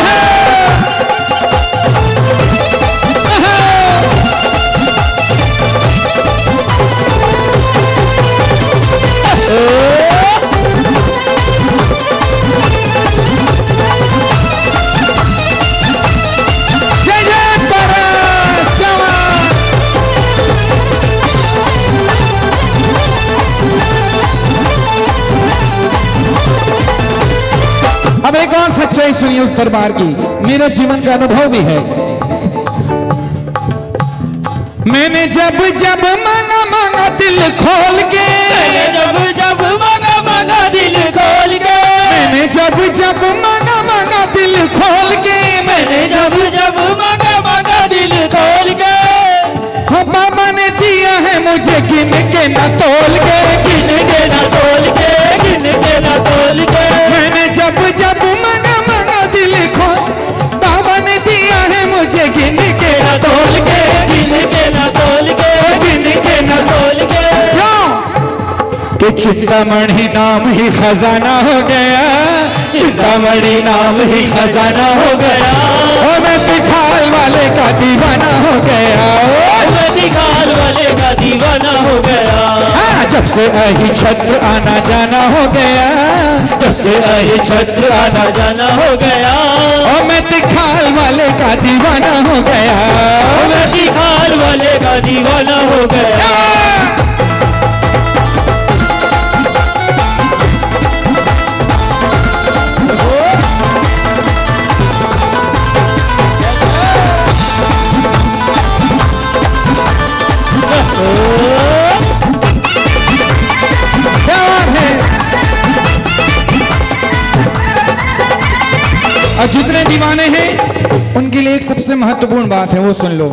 जय जय परस जवान। अब एक और सच्चाई सुनिए उस दरबार की, मेरे जीवन का अनुभव भी है। मैंने जब जब मांगा मांगा दिल खोल के, जब जब मांगा मांगा दिल खोल के, मैंने जब जब मांगा दिल खोल के, मैंने जब जब मांगा दिल खोल के, हाँ बाबा ने दिया है मुझे गिन के न तोल के, गिन के ना तोल के, गिन के ना तोल के, मैंने जब जब मांगा दिल खोल, बाबा ने दिया है मुझे गिन के न तोल के, गिन के ना तोल के, गिन के ना तोल के। कि चिंतामणि नाम ही खजाना हो गया, चिंतामणि नाम ही खजाना हो गया, ओ मैं तिखाल वाले का दीवाना हो गया, मैं दिखाल वाले का दीवाना हो गया, हाँ, जब से अही छत्र आना जाना हो गया, जब से आए छत्र आना जाना हो गया, ओ मैं तिखाल वाले का दीवाना हो गया, मैं दिखाल वाले का दीवाना हो गया। क्या बात है। और जितने दीवाने हैं उनके लिए एक सबसे महत्वपूर्ण बात है, वो सुन लो।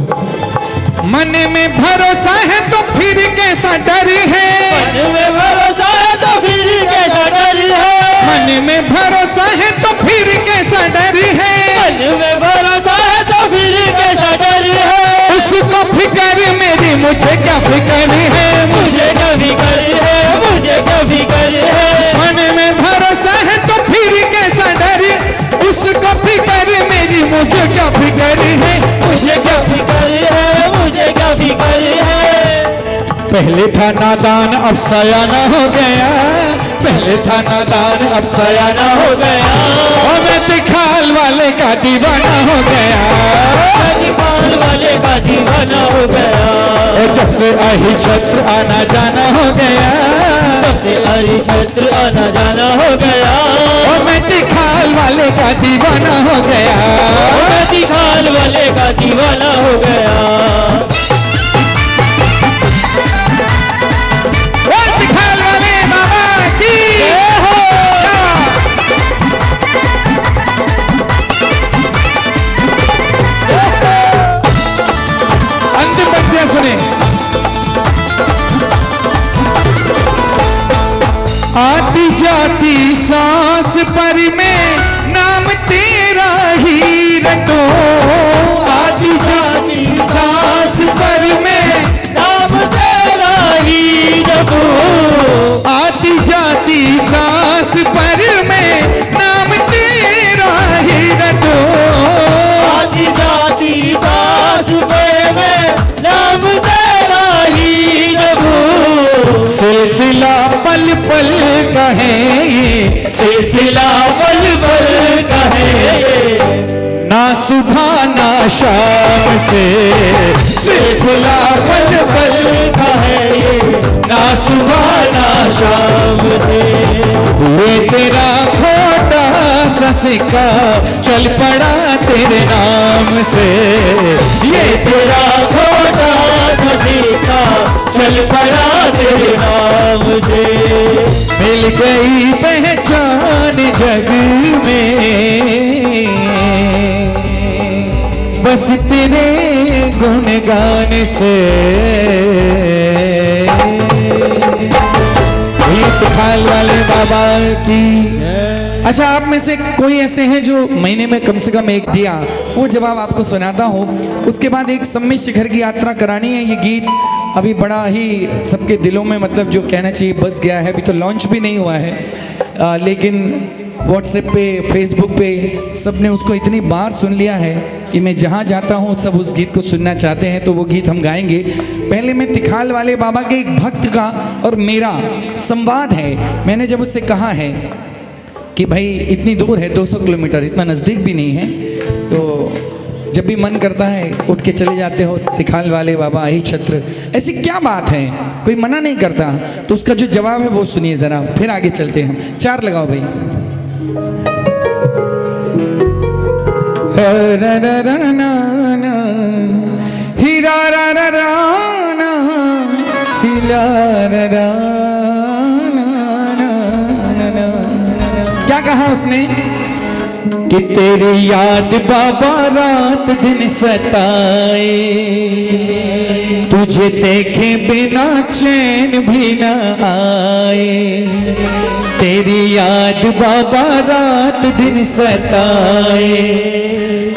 मन में भरोसा है तो फिर कैसा डर है, मन में भरोसा है तो फिर कैसा डर है, मन में भरोसा है तो फिर कैसा डर है, मन में भरोसा है तो फिर कैसा डर है, उसको फिक्र मेरी मुझे क्या फिक्र है, मुझे क्या फिक्र है, मुझे क्या फिक्र है, मन में भरोसा है तो फिर कैसा डर, उसको फिक्र मेरी मुझे क्या फिक्र है, मुझे क्या फिक्र है, मुझे क्या फिक्र है। पहले था नादान अब सयाना हो गया, पहले था नादान अब सयाना हो गया, और मैं तिखाल वाले का दीवाना हो गया, दिखाल वाले का दीवाना हो गया, और जब से अही छत्र आना जाना हो गया, तब से हरी छत्र आना जाना हो गया, और मैं तिखाल वाले का दीवाना हो गया, मैं दिखाल वाले का दीवाना हो गया। वो तिखाल वाले बाबा की जय हो। अंतिम पंक्तियां सुने। आती जाती सांस पर मैं नाम तेरा ही रटो, आती जाती सांस पर मैं नाम तेरा ही जपो, आती जाती सांस पर मैं नाम तेरा ही रटो, आती जाती सांस पे मैं नाम तेरा ही जपो, सिलसिला पल पल का है ये, सिलसिला पल पल का है, ना सुबह ना शाम से, सिलसिला पल पल का है ये, ना सुबह ना शाम से, ये तेरा खोटा सा सिक्का चल पड़ा तेरे नाम से, ये तेरा खोटा सा सिक्का चल पड़ा तेरे नाम से, मिल गई पहचान जग में, बस तेरे गुणगान से, तिखाल वाले बाबा की। अच्छा, आप में से कोई ऐसे हैं जो महीने में कम से कम एक दिया, वो जब आप आपको सुनाता हो, उसके बाद एक सम्मित शिखर की यात्रा करानी है। ये गीत अभी बड़ा ही सबके दिलों में, मतलब जो कहना चाहिए बस गया है। अभी तो लॉन्च भी नहीं हुआ है, लेकिन व्हाट्सएप पे, फेसबुक पे सब ने उसको इतनी बार सुन लिया है कि मैं जहाँ जाता हूँ सब उस गीत को सुनना चाहते हैं, तो वो गीत हम गाएंगे। पहले मैं तिखाल वाले बाबा के एक भक्त का और मेरा संवाद है। मैंने जब उससे कहा है कि भाई इतनी दूर है, 200 किलोमीटर, इतना नज़दीक भी नहीं है, तो जब भी मन करता है उठ के चले जाते हो तिखाल वाले बाबा अही छत्र, ऐसी क्या बात है, कोई मना नहीं करता। तो उसका जो जवाब है वो सुनिए ज़रा, फिर आगे चलते हैं हम। 4 लगाओ भाई। हीरा रा रा रा ना, हिला रा रा ना ना। इसने कि तेरी याद बाबा रात दिन सताए, तुझे देखे बिना चैन भी न आए। तेरी याद बाबा रात दिन सताए,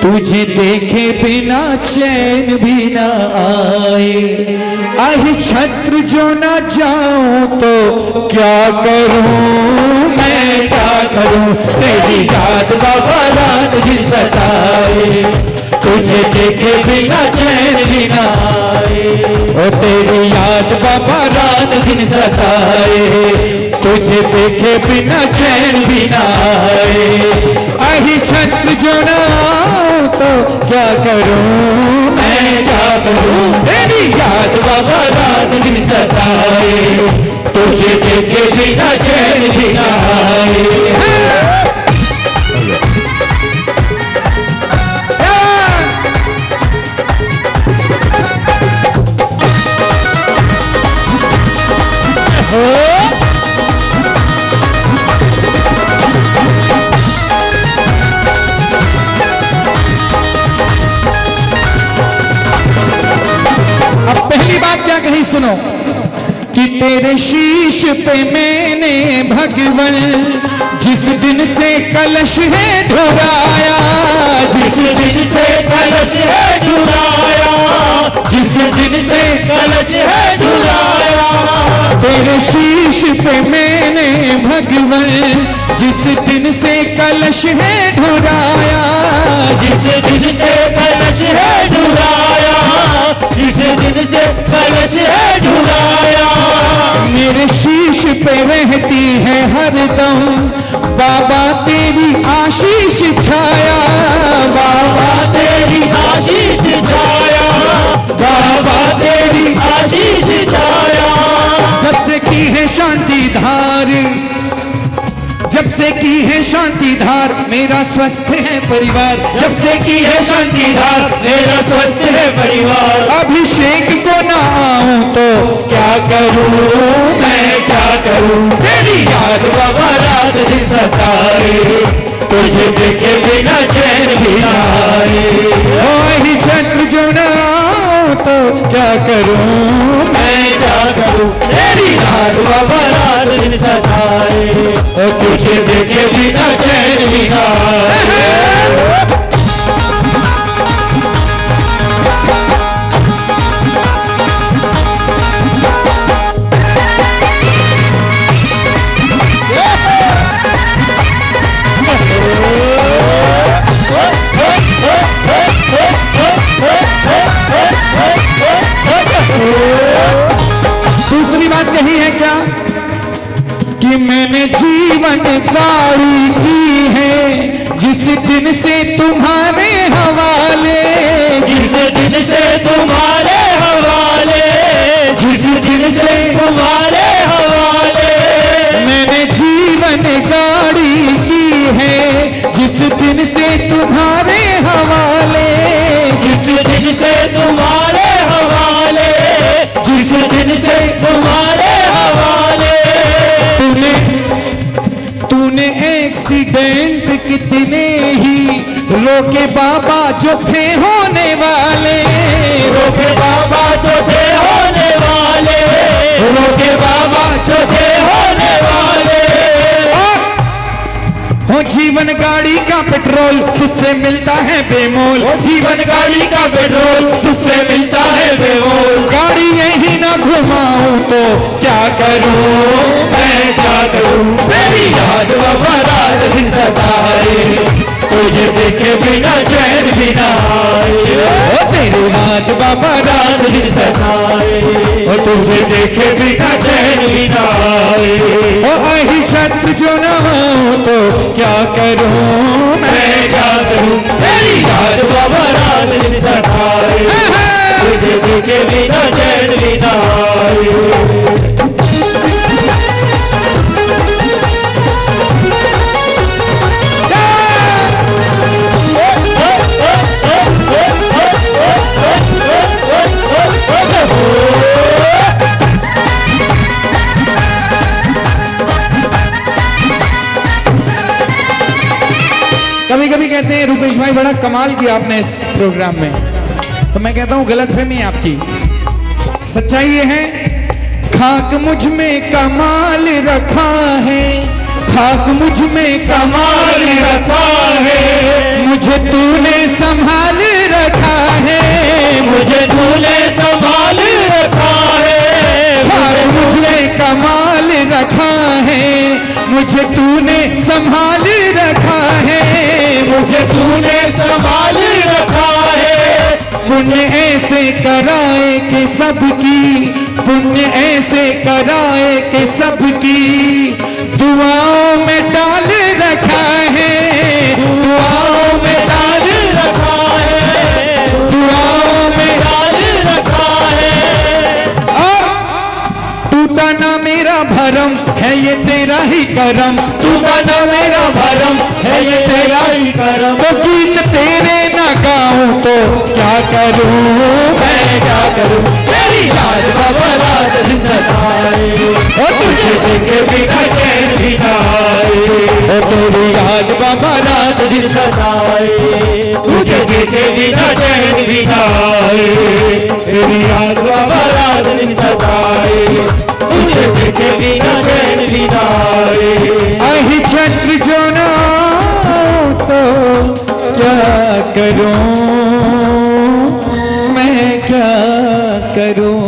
तुझे देखे बिना चैन भी न आए। आही छत्र जो न जाऊं तो क्या करूं मैं, क्या करूं। तेरी याद बाबा रात दिन सताए, तुझे देखे बिना चैन भी न आए। ओ तेरी याद बाबा रात दिन सताए, तुझे देखे बिना चैन भी न आए। आही छत्र जो न आऊं तो क्या करूं मैं, क्या करूं। तेरी याद बाबा रात दिन सताए, तुझे देखे बिना चैन भी न आए। कहीं सुनो कि तेरे शीश पे मैंने भगवन जिस दिन से कलश है ढुराया, जिस दिन से कलश है ढुराया, जिस दिन से कलश है ढुराया। तेरे शीश पे मैंने भगवन जिस दिन से कलश है ढुराया, जिस दिन से कलश है ढुराया, जिस दिन से कलश है ढुराया। मेरे शीश पे रहती है हरदम बाबा तेरी आशीष छाया, बाबा तेरी आशीष छाया, बाबा तेरी आशीष छाया। जब से की है शांति धार, जब से की है शांति धार मेरा स्वस्थ है परिवार, जब से की है शांति धार मेरा स्वस्थ है परिवार। अभिषेक को ना आऊं तो क्या करूं मैं, क्या करूं। तेरी याद बाबा रात दिन सताए, तुझे देखे बिना चैन भी न आए। वही छत्र जो ना आऊं तो क्या करूं मैं, क्या करूं। तेरी याद बाबा रात दिन सताए, तुझे देखे बिना चैन भी न आए। दूसरी बात यही है क्या कि मैंने जीवन गाड़ी की है जिस दिन से तुम्हारे हवाले, जिस दिन से तुम्हारे हवाले, जिस दिन से तुम्हारे हवाले। मैंने जीवन गाड़ी की है जिस दिन से तुम्हारे हवाले, जिस दिन से तुम्हारे हवाले, जिस दिन से तुम्हारे हवाले। तूने एक्सीडेंट कितने ही रोके बाबा जो थे होने वाले, रोके बाबा जो थे होने वाले, रोके बाबा जो थे होने वाले। हो जीवन गाड़ी का पेट्रोल तुझसे मिलता है बेमोल, हो जीवन गाड़ी का पेट्रोल तुझसे मिलता है बेमोल। गाड़ी यही ना घुमाऊं तो क्या करूं मैं, क्या करूं। तेरी याद बाबा रात दिन सताए, तुझे देखे बिना चैन भी न आए। ओ तेरी याद बाबा रात दिन सताए, और तुझे देखे बिना चैन भी न आए। ओ आही छत्र जो न हो तो क्या करूं मैं, क्या करूं। तेरी याद बाबा रात दिन सताए, तुझे देखे बिना चैन भी न आए। कभी कभी कहते हैं रुपेश भाई बड़ा कमाल किया आपने इस प्रोग्राम में, तो मैं कहता हूँ गलतफहमी है आपकी। सच्चाई ये है, खाक मुझ में कमाल रखा है, खाक मुझ में कमाल रखा है, मुझे तूने संभाल रखा है, मुझे तूने संभाल रखा है, खाक मुझ में कमाल रखा है, मुझे तूने संभाल रखा है, मुझे तूने संभाल रखा है। पुण्य ऐसे कराए कि सबकी, पुण्य ऐसे कराए कि सबकी दुआओं में डाल रखा है, दुआओं में डाल रखा है, दुआओं में डाल रखा है। और टूटा ना मेरा भरम है ये तेरा ही करम, टूटा ना मेरा भरम है ये तेरा ही करम। तो गीत तेरे ना गाऊं तो क्या करूं मैं, क्या करूं तेरी याद बाबा रात दिन सताए, और तुझे देखे बिना चैन भी ना आए। ओ तेरी याद बाबा रात दिन सताए, तुझे देखे बिना चैन भी ना आए। तेरी याद बाबा रात दिन सताए, तुझे देखे बिना चैन भी ना आए। अहि छत्र जो ना तो क्या करूं मैं, क्या करूं।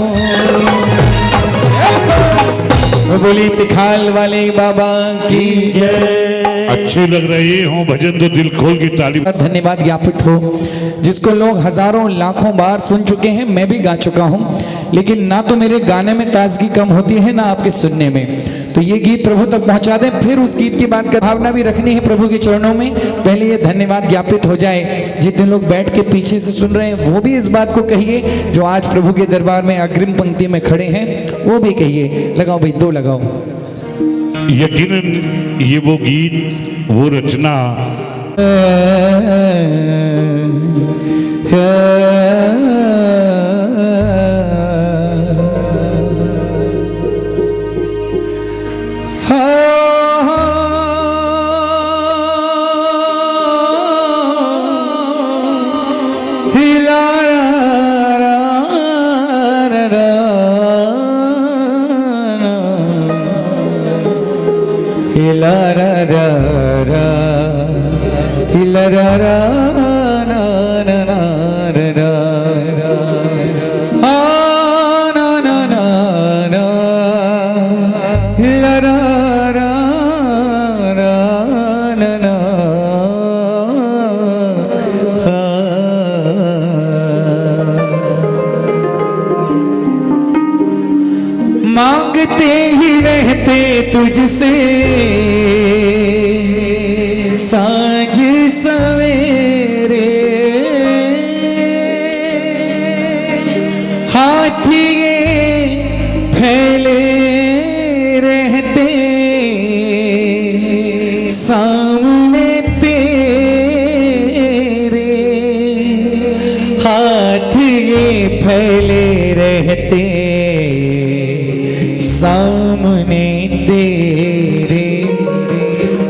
वो बोली तिखाल वाले बाबा की जय। अच्छे लग रहे हो भजन तो दिल खोल की ताली। धन्यवाद ज्ञापित हो जिसको लोग हजारों लाखों बार सुन चुके हैं, मैं भी गा चुका हूं, लेकिन ना तो मेरे गाने में ताजगी कम होती है ना आपके सुनने में। तो ये गीत प्रभु तक पहुंचा दें, फिर उस गीत की बात का भावना भी रखनी है प्रभु के चरणों में। पहले ये धन्यवाद ज्ञापित हो जाए। जितने लोग बैठ के पीछे से सुन रहे हैं वो भी इस बात को कहिए, जो आज प्रभु के दरबार में अग्रिम पंक्ति में खड़े हैं वो भी कहिए। लगाओ भाई, दो लगाओ। यकीनन ये वो गीत, वो रचना मांगते ही रहते तुझसे सांझ सवेरे, हाथ ये फैले रहते सामने तेरे, हाथ ये फैले रहते सामने तेरे।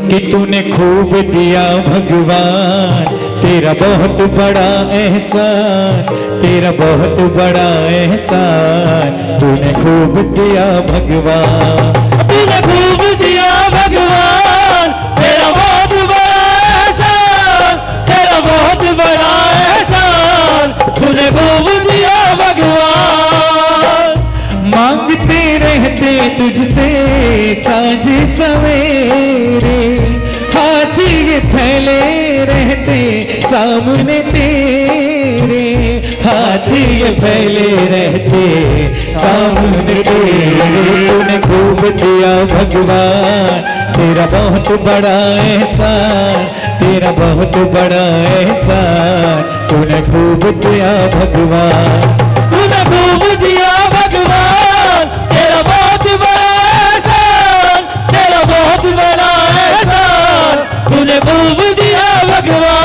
कि तूने खूब दिया भगवान, तेरा बहुत बड़ा एहसान, तेरा बहुत बड़ा एहसान, तूने खूब दिया भगवान, तूने खूब दिया भगवान, तेरा बहुत बड़ा एहसान, तेरा बहुत बड़ा एहसान, तूने खूब दिया भगवान। मांगते रहते तुझसे सांझ सवेरे, हाथ ये फैले रहते सामने तेरे, हाथ ये फैले रहते सामने तेरे। तूने खूब दिया भगवान, तेरा बहुत बड़ा एहसान, तेरा बहुत बड़ा एहसान, तूने खूब दिया भगवान, तूने खूब दिया भगवान, तेरा बहुत बड़ा एहसान, तेरा बहुत बड़ा एहसान, तूने खूब दिया भगवान।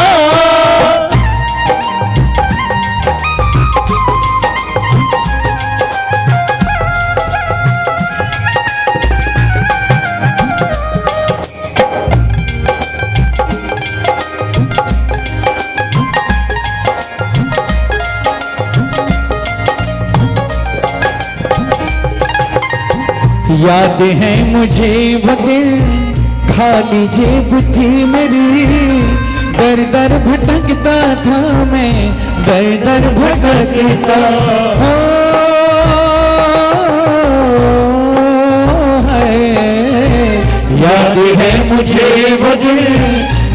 याद है मुझे वो दिन खाली जेब थी मेरी, दर दर भटकता था मैं, दर दर भटकता हो है। याद है मुझे वो दिन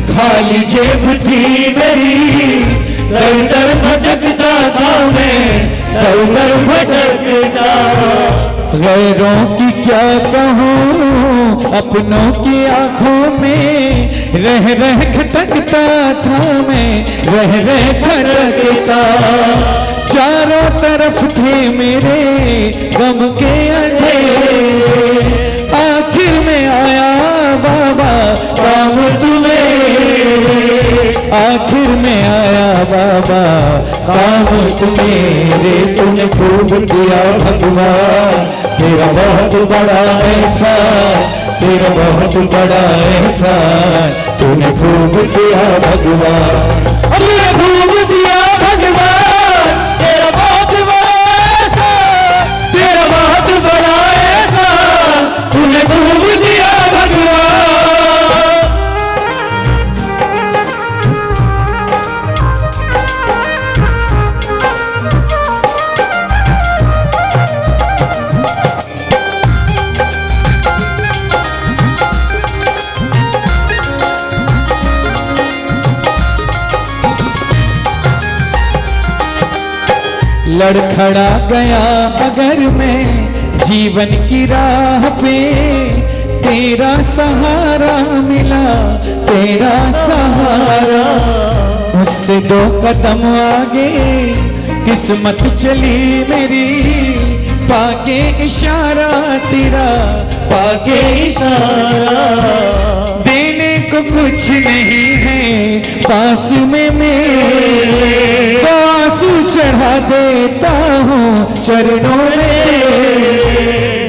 खाली जेब थी मेरी, दर दर भटकता था मैं, दर दर भटकता। गैरों की क्या कहूँ अपनों की आंखों में, रह रह खटकता था मैं, रह रह खटकता। चारों तरफ थे मेरे गम के अंधेरे, आखिर में आया बाबा काम तुम्हें, आखिर में आया बाबा काम तुम्हेरे। तूने खूब किया भगवान तेरा बहुत बड़ा एहसान, तेरा बहुत बड़ा एहसान, तूने खूब किया भगवान, तूने खूब किया भगवान, तेरा बहुत बड़ा एहसान, तेरा बहुत बड़ा एहसान, तूने खूब किया भगवान। लड़खड़ा गया अगर मैं जीवन की राह पे, तेरा सहारा मिला, तेरा सहारा। उससे दो कदम आगे किस्मत चली मेरी, पाके इशारा तेरा, पाके इशारा। देने को कुछ नहीं है पास में मेरे, तो आंसू चढ़ा देता हूँ चरणों में,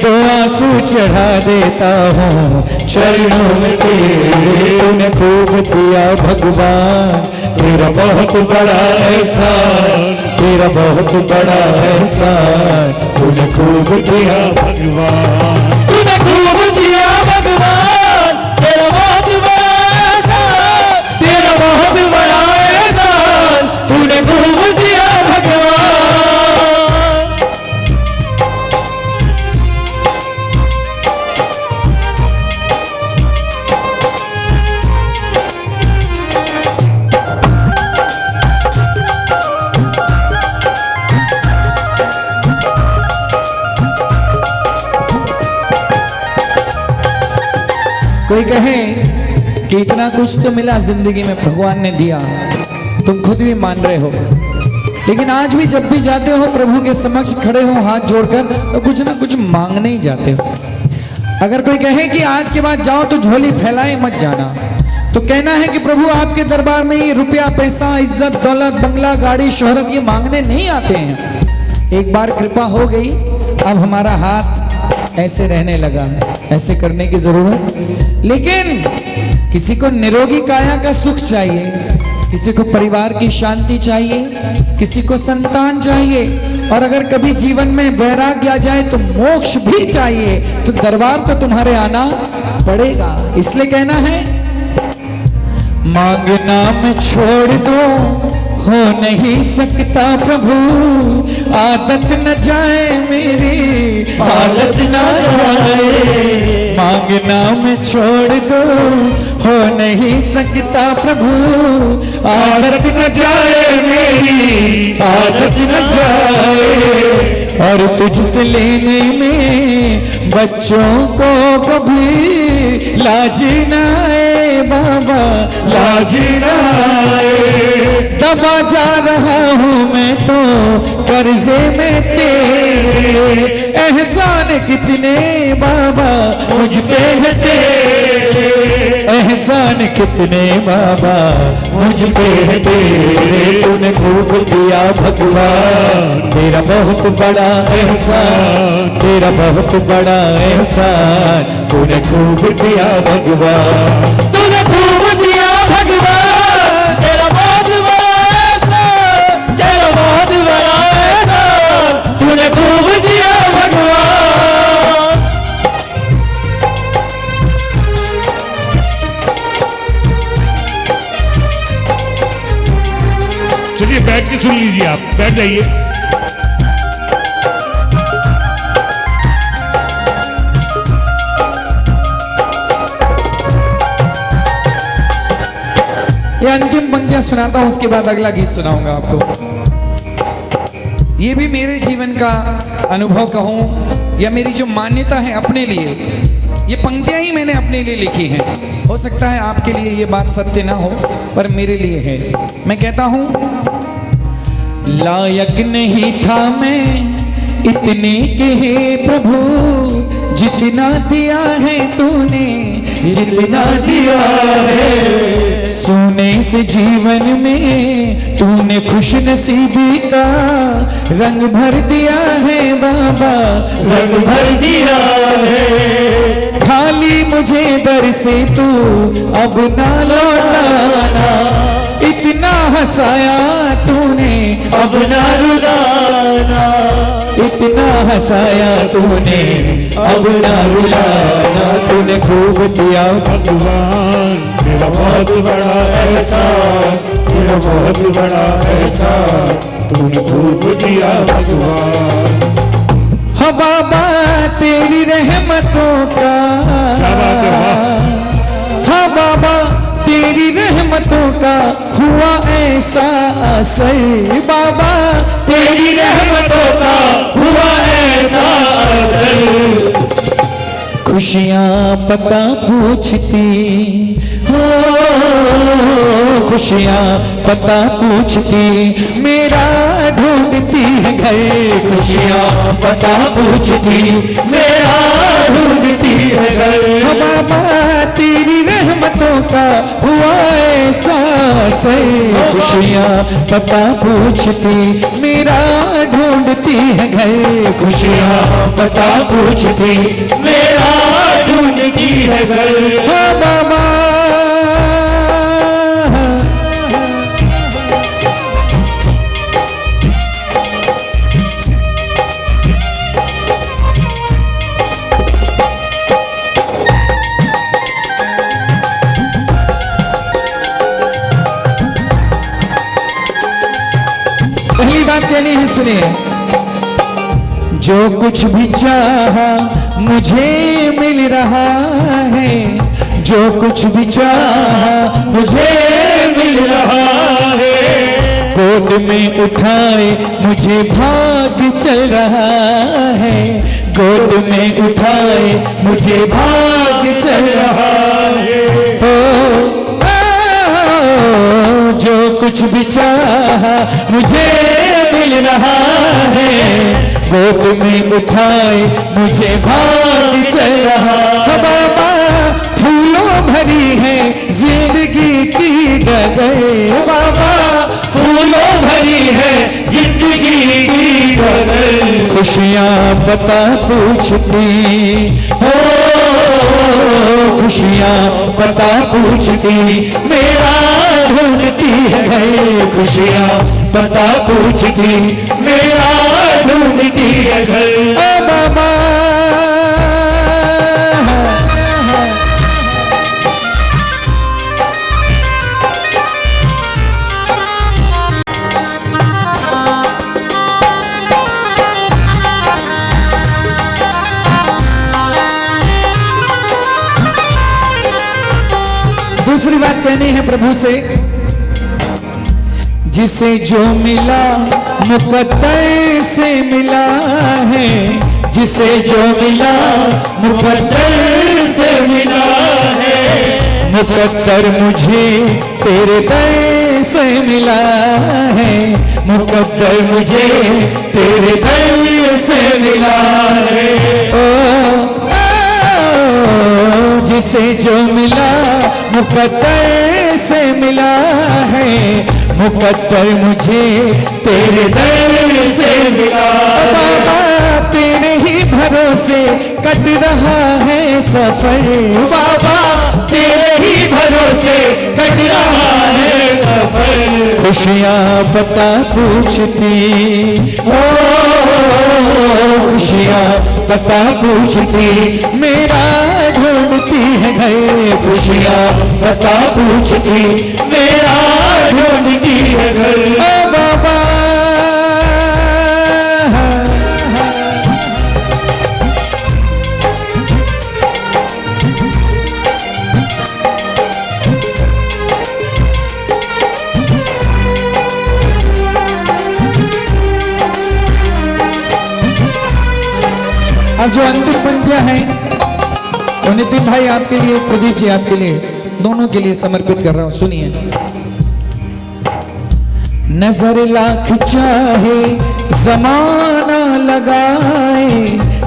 तो आंसू चढ़ा देता हूँ चरणों में तेरे। तूने खूब किया भगवान तेरा बहुत बड़ा एहसान, तेरा बहुत बड़ा एहसान, तूने खूब किया भगवान, तूने खूब किया भगवान, तेरा बहुत बड़ा एहसान, तेरा बहुत बड़ा एहसान, तूने खूब किया भगवान। कोई कहे कि इतना कुछ तो मिला जिंदगी में भगवान ने दिया, तुम खुद भी मान रहे हो, लेकिन आज भी जब भी जाते हो प्रभु के समक्ष खड़े हो हाथ जोड़कर, तो कुछ ना कुछ मांगने ही जाते हो। अगर कोई कहे कि आज के बाद जाओ तो झोली फैलाए मत जाना, तो कहना है कि प्रभु आपके दरबार में ये रुपया पैसा इज्जत दौलत बंगला गाड़ी शोहरत ये मांगने नहीं आते हैं। एक बार कृपा हो गई, अब हमारा हाथ ऐसे रहने लगा, ऐसे करने की जरूरत। लेकिन किसी को निरोगी काया का सुख चाहिए, किसी को परिवार की शांति चाहिए, किसी को संतान चाहिए, और अगर कभी जीवन में वैराग्य आ जाए तो मोक्ष भी चाहिए, तो दरबार तो तुम्हारे आना पड़ेगा। इसलिए कहना है मांगना मैं छोड़ दो हो नहीं सकता प्रभु, आदत न जाए मेरी हालत न जाए। मांगना मैं छोड़ दो हो नहीं सकता प्रभु, आदत न जाए मेरी आदत न जाए। और तुझसे लेने में बच्चों को कभी लाज न आए बाबा, लाज न आए। दबा जा रहा हूँ मैं तो कर्जे में तेरे, एहसान कितने बाबा मुझ पे है तेरे, एहसान कितने बाबा मुझ पे है तेरे। तूने खूब दिया भगवान तेरा बहुत बड़ा एहसान, तेरा बहुत बड़ा एहसान, तूने खूब दिया भगवान, तूने खूब दिया भगवान, तेरा बहुत बड़ा एहसान, तेरा बहुत बड़ा एहसान, तूने खूब दिया भगवान। लीजिए, बैठ के सुन लीजिए, आप बैठ जाइए। ये अंतिम पंक्तियां सुनाता हूं, उसके बाद अगला गीत सुनाऊंगा आपको। ये भी मेरे जीवन का अनुभव कहूं या मेरी जो मान्यता है अपने लिए, ये पंक्तियां ही मैंने अपने लिए लिखी हैं। हो सकता है आपके लिए ये बात सत्य ना हो, पर मेरे लिए है। मैं कहता हूं, लायक नहीं था मैं इतने के हे प्रभु, जितना दिया है तूने, जितना दिया है। सोने से जीवन में तूने खुश नसीबी का रंग भर दिया है बाबा, रंग भर दिया है। खाली मुझे दर से तू अब ना लौटाना, इतना हंसाया तूने अब ना रुलाना, इतना हंसाया तूने अब ना रुलाना। तूने खूब दिया भगवान मेरा बहुत बड़ा एहसान, मेरा बहुत बड़ा एहसान, तूने खूब दिया भगवान। हाँ बाबा तेरी रहमतों का, क्या बात है, वाह। हाँ बाबा तेरी रहमतों का हुआ ऐसा असर, बाबा तेरी रहमतों का हुआ ऐसा असर। खुशियाँ पता पूछती हो, खुशियाँ पता पूछती मेरा ढूंढती है घर। खुशियाँ पता पूछती मेरा ढूंढती है घर। बाबा तेरी रहमतों का हुआ ऐसा असर, खुशियाँ पता पूछती मेरा ढूंढती है घर। खुशियाँ पता पूछती मेरा ढूंढती है घर। हाँ बाबा पहली बात कहनी है, सुनिए। जो कुछ भी चाहा मुझे मिल रहा है, जो कुछ भी चाहा मुझे मिल रहा है। गोद में उठाए मुझे भाग चल रहा है, गोद में उठाए मुझे भाग चल रहा है। जो कुछ भी चाहा मुझे मिल रहा है, गोद में उठाए मुझे भाग चल रहा है। बाबा फूलों भरी है जिंदगी की डगर, बाबा फूलों भरी है जिंदगी की डगर। खुशियाँ पता पूछती हो, खुशियाँ पता पूछती मेरा ढूंढती है घर। खुशियाँ पता पूछती मेरा ढूंढती है घर। बाबा दूसरी बात कहनी है प्रभु से, जिसे जो मिला मुकद्दर से मिला है, जिसे जो मिला मुकद्दर से मिला है। मुकद्दर मुझे तेरे दर से मिला है, मुकद्दर मुझे तेरे दर से मिला है। जिसे जो मिला मुकद्दर से मिला है, मुकद्दर मुझे तेरे दर से मिला। बाबा तेरे ही भरोसे कट रहा है सफर, बाबा तेरे ही भरोसे कट रहा है सफर। खुशियाँ पता पूछती हो, खुशियाँ पता पूछती मेरा ढूंढती है घर। खुशियाँ पता पूछती मेरा ढूंढती है घर। जो अंतिम पंक्तियां हैं वो नितिन भाई आपके लिए, प्रदीप जी आपके लिए, दोनों के लिए समर्पित कर रहा हूं, सुनिए। नजर लाख चाहे जमाना लगाए,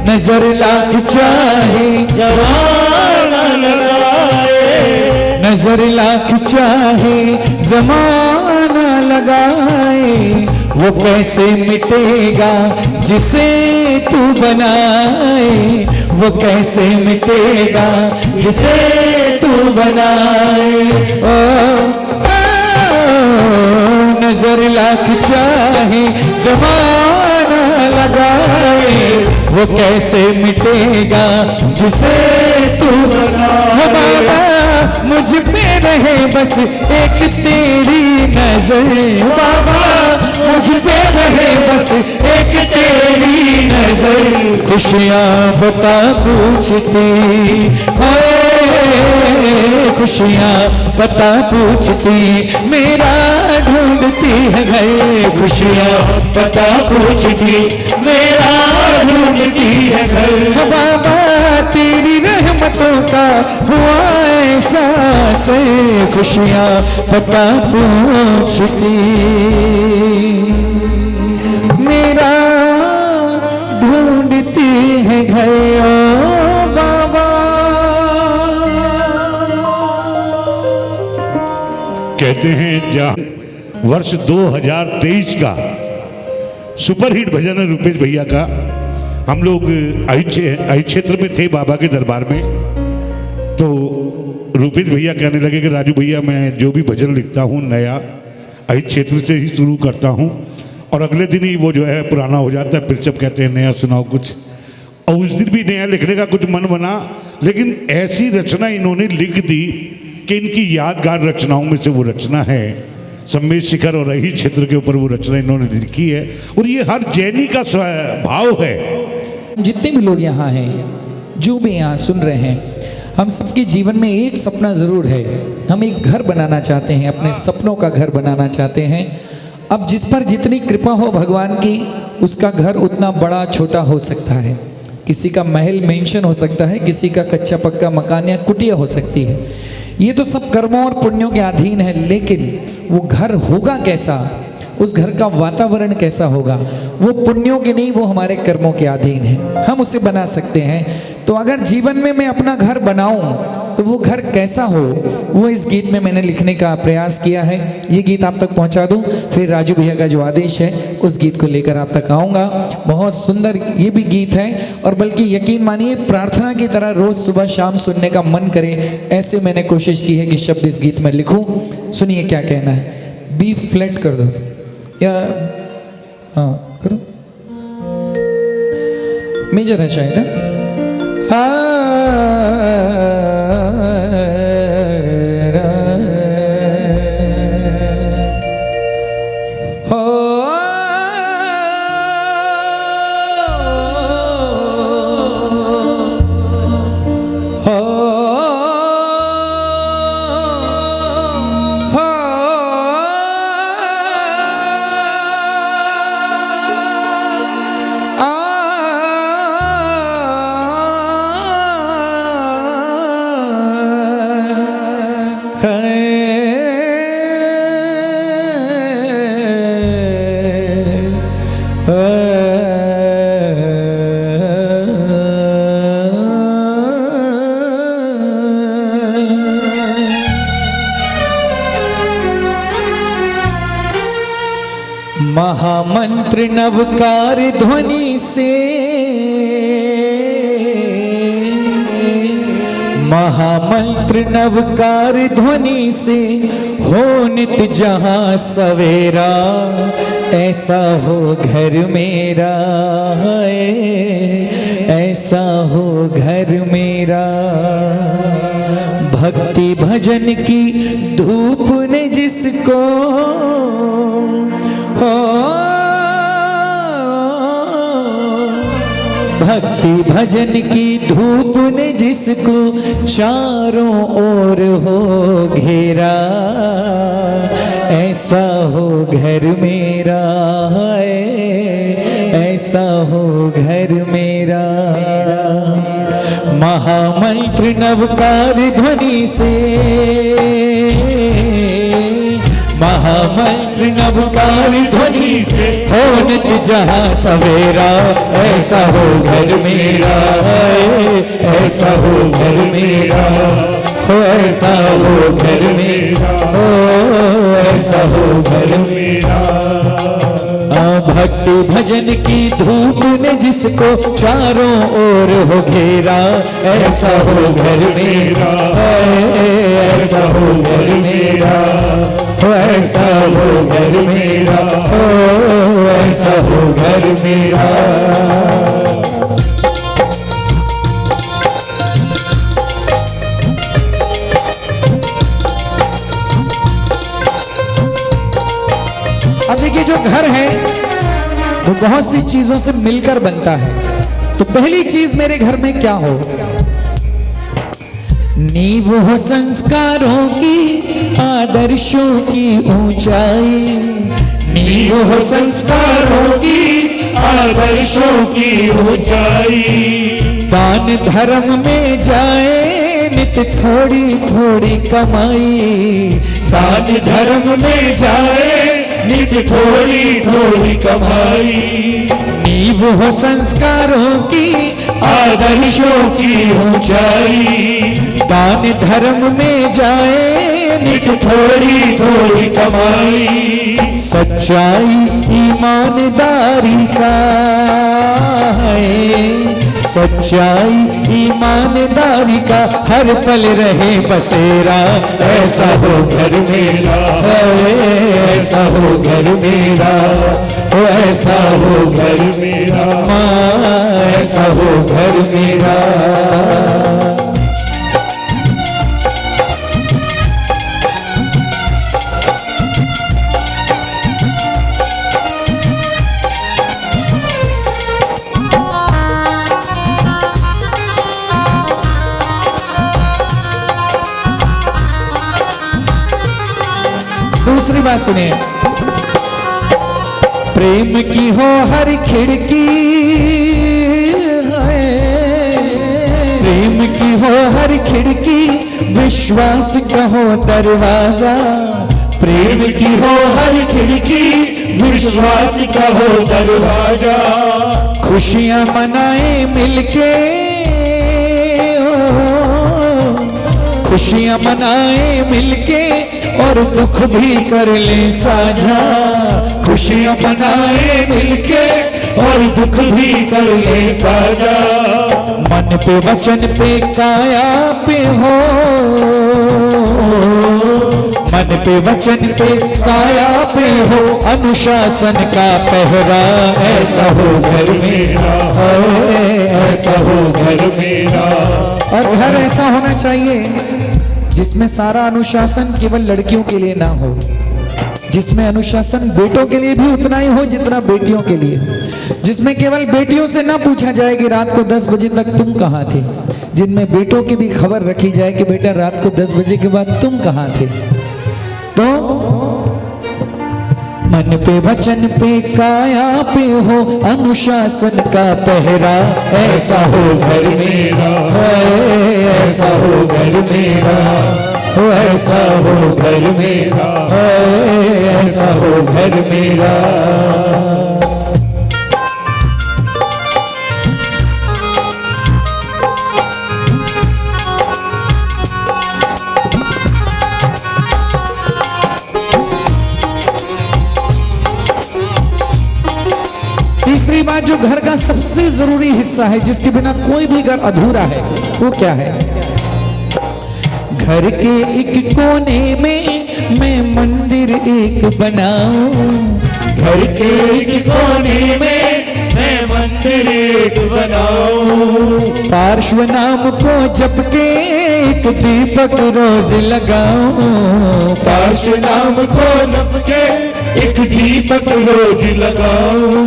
नजर लाख चाहे जमाना लगाए, नजर लाख चाहे जमाना लगाए, वो कैसे मिटेगा जिसे तू बनाए, वो कैसे मिटेगा जिसे तू बनाए। ओ नजर लाख चाहे जमाना लगाए, वो कैसे मिटेगा जिसे तू बनाए। बाबा मुझ पे रहे बस एक तेरी नजर, बाबा मुझ पे रहे बस एक तेरी नजर, खुशियां बता पूछती, खुशियां पता पूछती, मेरा ढूंढती है घर, खुशियां पता पूछती, मेरा ढूंढती है घर। बाबा तेरी रहमतों का हुआ एहसास, खुशियां पता पूछती, मेरा ढूंढती है घर। ओ बाबा कहते हैं जहाँ वर्ष 2023 का सुपरहिट भजन है रूपेश भैया का, हम लोग आई क्षेत्र में थे बाबा के दरबार में, तो रूपेश भैया कहने लगे कि राजू भैया मैं जो भी भजन लिखता हूँ नया आई क्षेत्र से ही शुरू करता हूँ, और अगले दिन ही वो जो है पुराना हो जाता है, फिर सब कहते हैं नया सुनाओ कुछ। और उस दिन भी नया लिखने का कुछ मन बना, लेकिन ऐसी रचना इन्होंने लिख दी कि इनकी यादगार रचनाओं में से वो रचना है सम्मेद शिखर, और रही क्षेत्र के ऊपर वो रचना इन्होंने लिखी है, और ये हर जैनी का भाव है। जितने भी लोग यहाँ हैं, जो भी यहाँ सुन रहे हैं, हम सबके जीवन में एक सपना ज़रूर है, हम एक घर बनाना चाहते हैं, अपने सपनों का घर बनाना चाहते हैं। अब जिस पर जितनी कृपा हो भगवान की, उसका घर उतना बड़ा छोटा हो सकता है। किसी का महल मेंशन हो सकता है, किसी का कच्चा पक्का मकान या कुटिया हो सकती है। ये तो सब कर्मों और पुण्यों के अधीन है, लेकिन वो घर होगा कैसा, उस घर का वातावरण कैसा होगा, वो पुण्यों के नहीं, वो हमारे कर्मों के अधीन है। हम उसे बना सकते हैं। तो अगर जीवन में मैं अपना घर बनाऊं तो वो घर कैसा हो, वो इस गीत में मैंने लिखने का प्रयास किया है। ये गीत आप तक पहुंचा दूं, फिर राजू भैया का जो आदेश है उस गीत को लेकर आप तक आऊँगा। बहुत सुंदर ये भी गीत है, और बल्कि यकीन मानिए प्रार्थना की तरह रोज़ सुबह शाम सुनने का मन करे, ऐसे मैंने कोशिश की है कि शब्द इस गीत में लिखूँ। सुनिए क्या कहना है। बी फ्लैट कर दो या हाँ करो, मेजर है शायद। महामंत्र नवकार ध्वनि से, महामंत्र नवकार ध्वनि से हो नित जहां सवेरा, ऐसा हो घर मेरा, ऐसा हो घर मेरा। भक्ति भजन की धूप ने जिसको भक्ति भजन की धूप ने जिसको चारों ओर हो घेरा, ऐसा हो घर मेरा, ऐसा हो घर मेरा। महामंत्र नवकार ध्वनि से, महामंत्र नवकार ध्वनि से हो नित जहाँ सवेरा, ऐसा हो घर मेरा, ऐसा हो घर मेरा, हो ऐसा हो घर मेरा, हो ऐसा हो घर मेरा। भक्ति भजन की धूप ने जिसको चारों ओर हो घेरा, ऐसा हो घर मेरा, ऐसा हो घर मेरा, हो ऐसा हो घर मेरा, हो ऐसा हो घर मेरा। अब देखिए, जो घर है वो बहुत सी चीजों से मिलकर बनता है। तो पहली चीज मेरे घर में क्या हो? नींव हो संस्कारों की, आदर्शों की ऊंचाई, नींव हो संस्कारों की, आदर्शों की ऊंचाई। दान धर्म में जाए नित थोड़ी थोड़ी कमाई, दान धर्म में जाए नित थोड़ी थोड़ी कमाई। नींव हो संस्कारों की, आदर्शों की ऊंचाई। दान धर्म में जाए नित थोड़ी थोड़ी कमाई। सच्चाई ईमानदारी का है, सच्चाई ईमानदारी का हर पल रहे बसेरा, ऐसा हो घर मेरा, ऐसा हो घर मेरा, हो ऐसा हो घर मेरा, माँ ऐसा हो घर मेरा। दूसरी बात सुनिए, प्रेम की हो हर खिड़की, प्रेम की हो हर खिड़की, विश्वास का हो दरवाजा, प्रेम की हो हर खिड़की, विश्वास का हो दरवाजा। खुशियां मनाए मिलके, खुशियां मनाए मिलके, और दुख भी कर ले साझा, खुशियां मनाए मिलके और दुख भी कर ले साझा। मन पे वचन पे काया पे हो, मन पे वचन पे काया पे हो, अनुशासन का पहरा, ऐसा हो घर मेरा, ऐसा हो घर मेरा। और घर ऐसा होना चाहिए जिसमें सारा अनुशासन केवल लड़कियों के लिए ना हो, जिसमें अनुशासन बेटों के लिए भी उतना ही हो जितना बेटियों के लिए हो, जिसमें केवल बेटियों से ना पूछा जाए कि रात को 10 बजे तक तुम कहाँ थे, जिनमें बेटों की भी खबर रखी जाए कि बेटा रात को 10 बजे के बाद तुम कहाँ थे। तो मन पे वचन पे काया पे हो, अनुशासन का पहरा, ऐसा हो घर मेरा, ऐसा हो घर मेरा, हो ऐसा हो घर मेरा, ऐसा हो घर मेरा। तीसरी बात, जो घर का सबसे जरूरी हिस्सा है, जिसके बिना कोई भी घर अधूरा है, वो क्या है? घर के एक कोने में मैं मंदिर एक बनाऊं, घर के एक कोने में मैं मंदिर एक बनाऊं। पार्श्व नाम को जप के एक दीपक रोज लगाऊं, पार्श्व नाम को जप के एक दीपक रोज लगाऊं।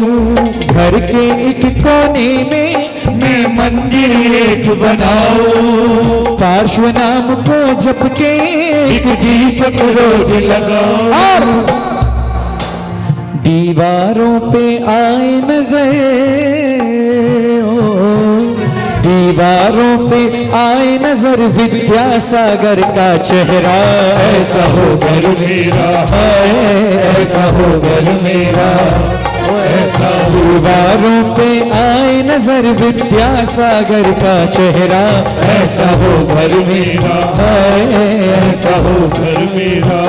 घर के एक कोने में मैं मंदिर एक बनाऊं। पार्श्व नाम को जप के एक दीपक रोज लगाऊं। और दीवारों पे आए नजर, दीवारों पे आए नजर विद्यासागर का चेहरा, ऐसा हो घर मेरा, ऐसा हो घर मेरा, दीवारों पे आए नजर विद्यासागर का चेहरा, ऐसा हो घर मेरा, ऐसा हो घर मेरा।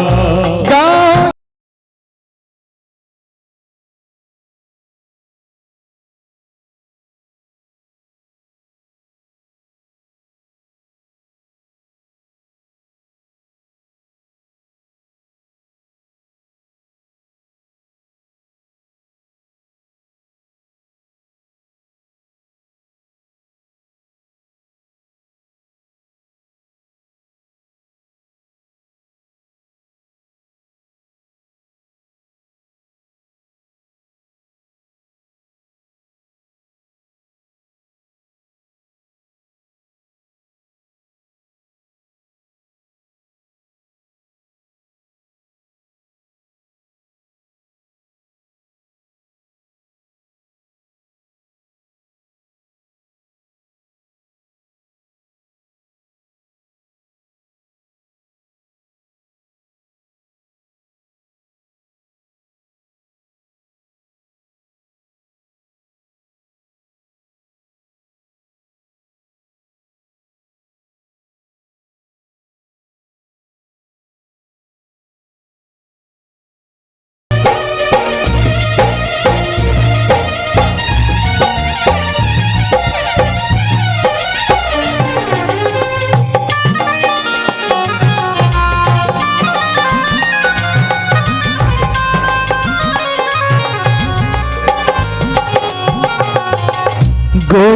गो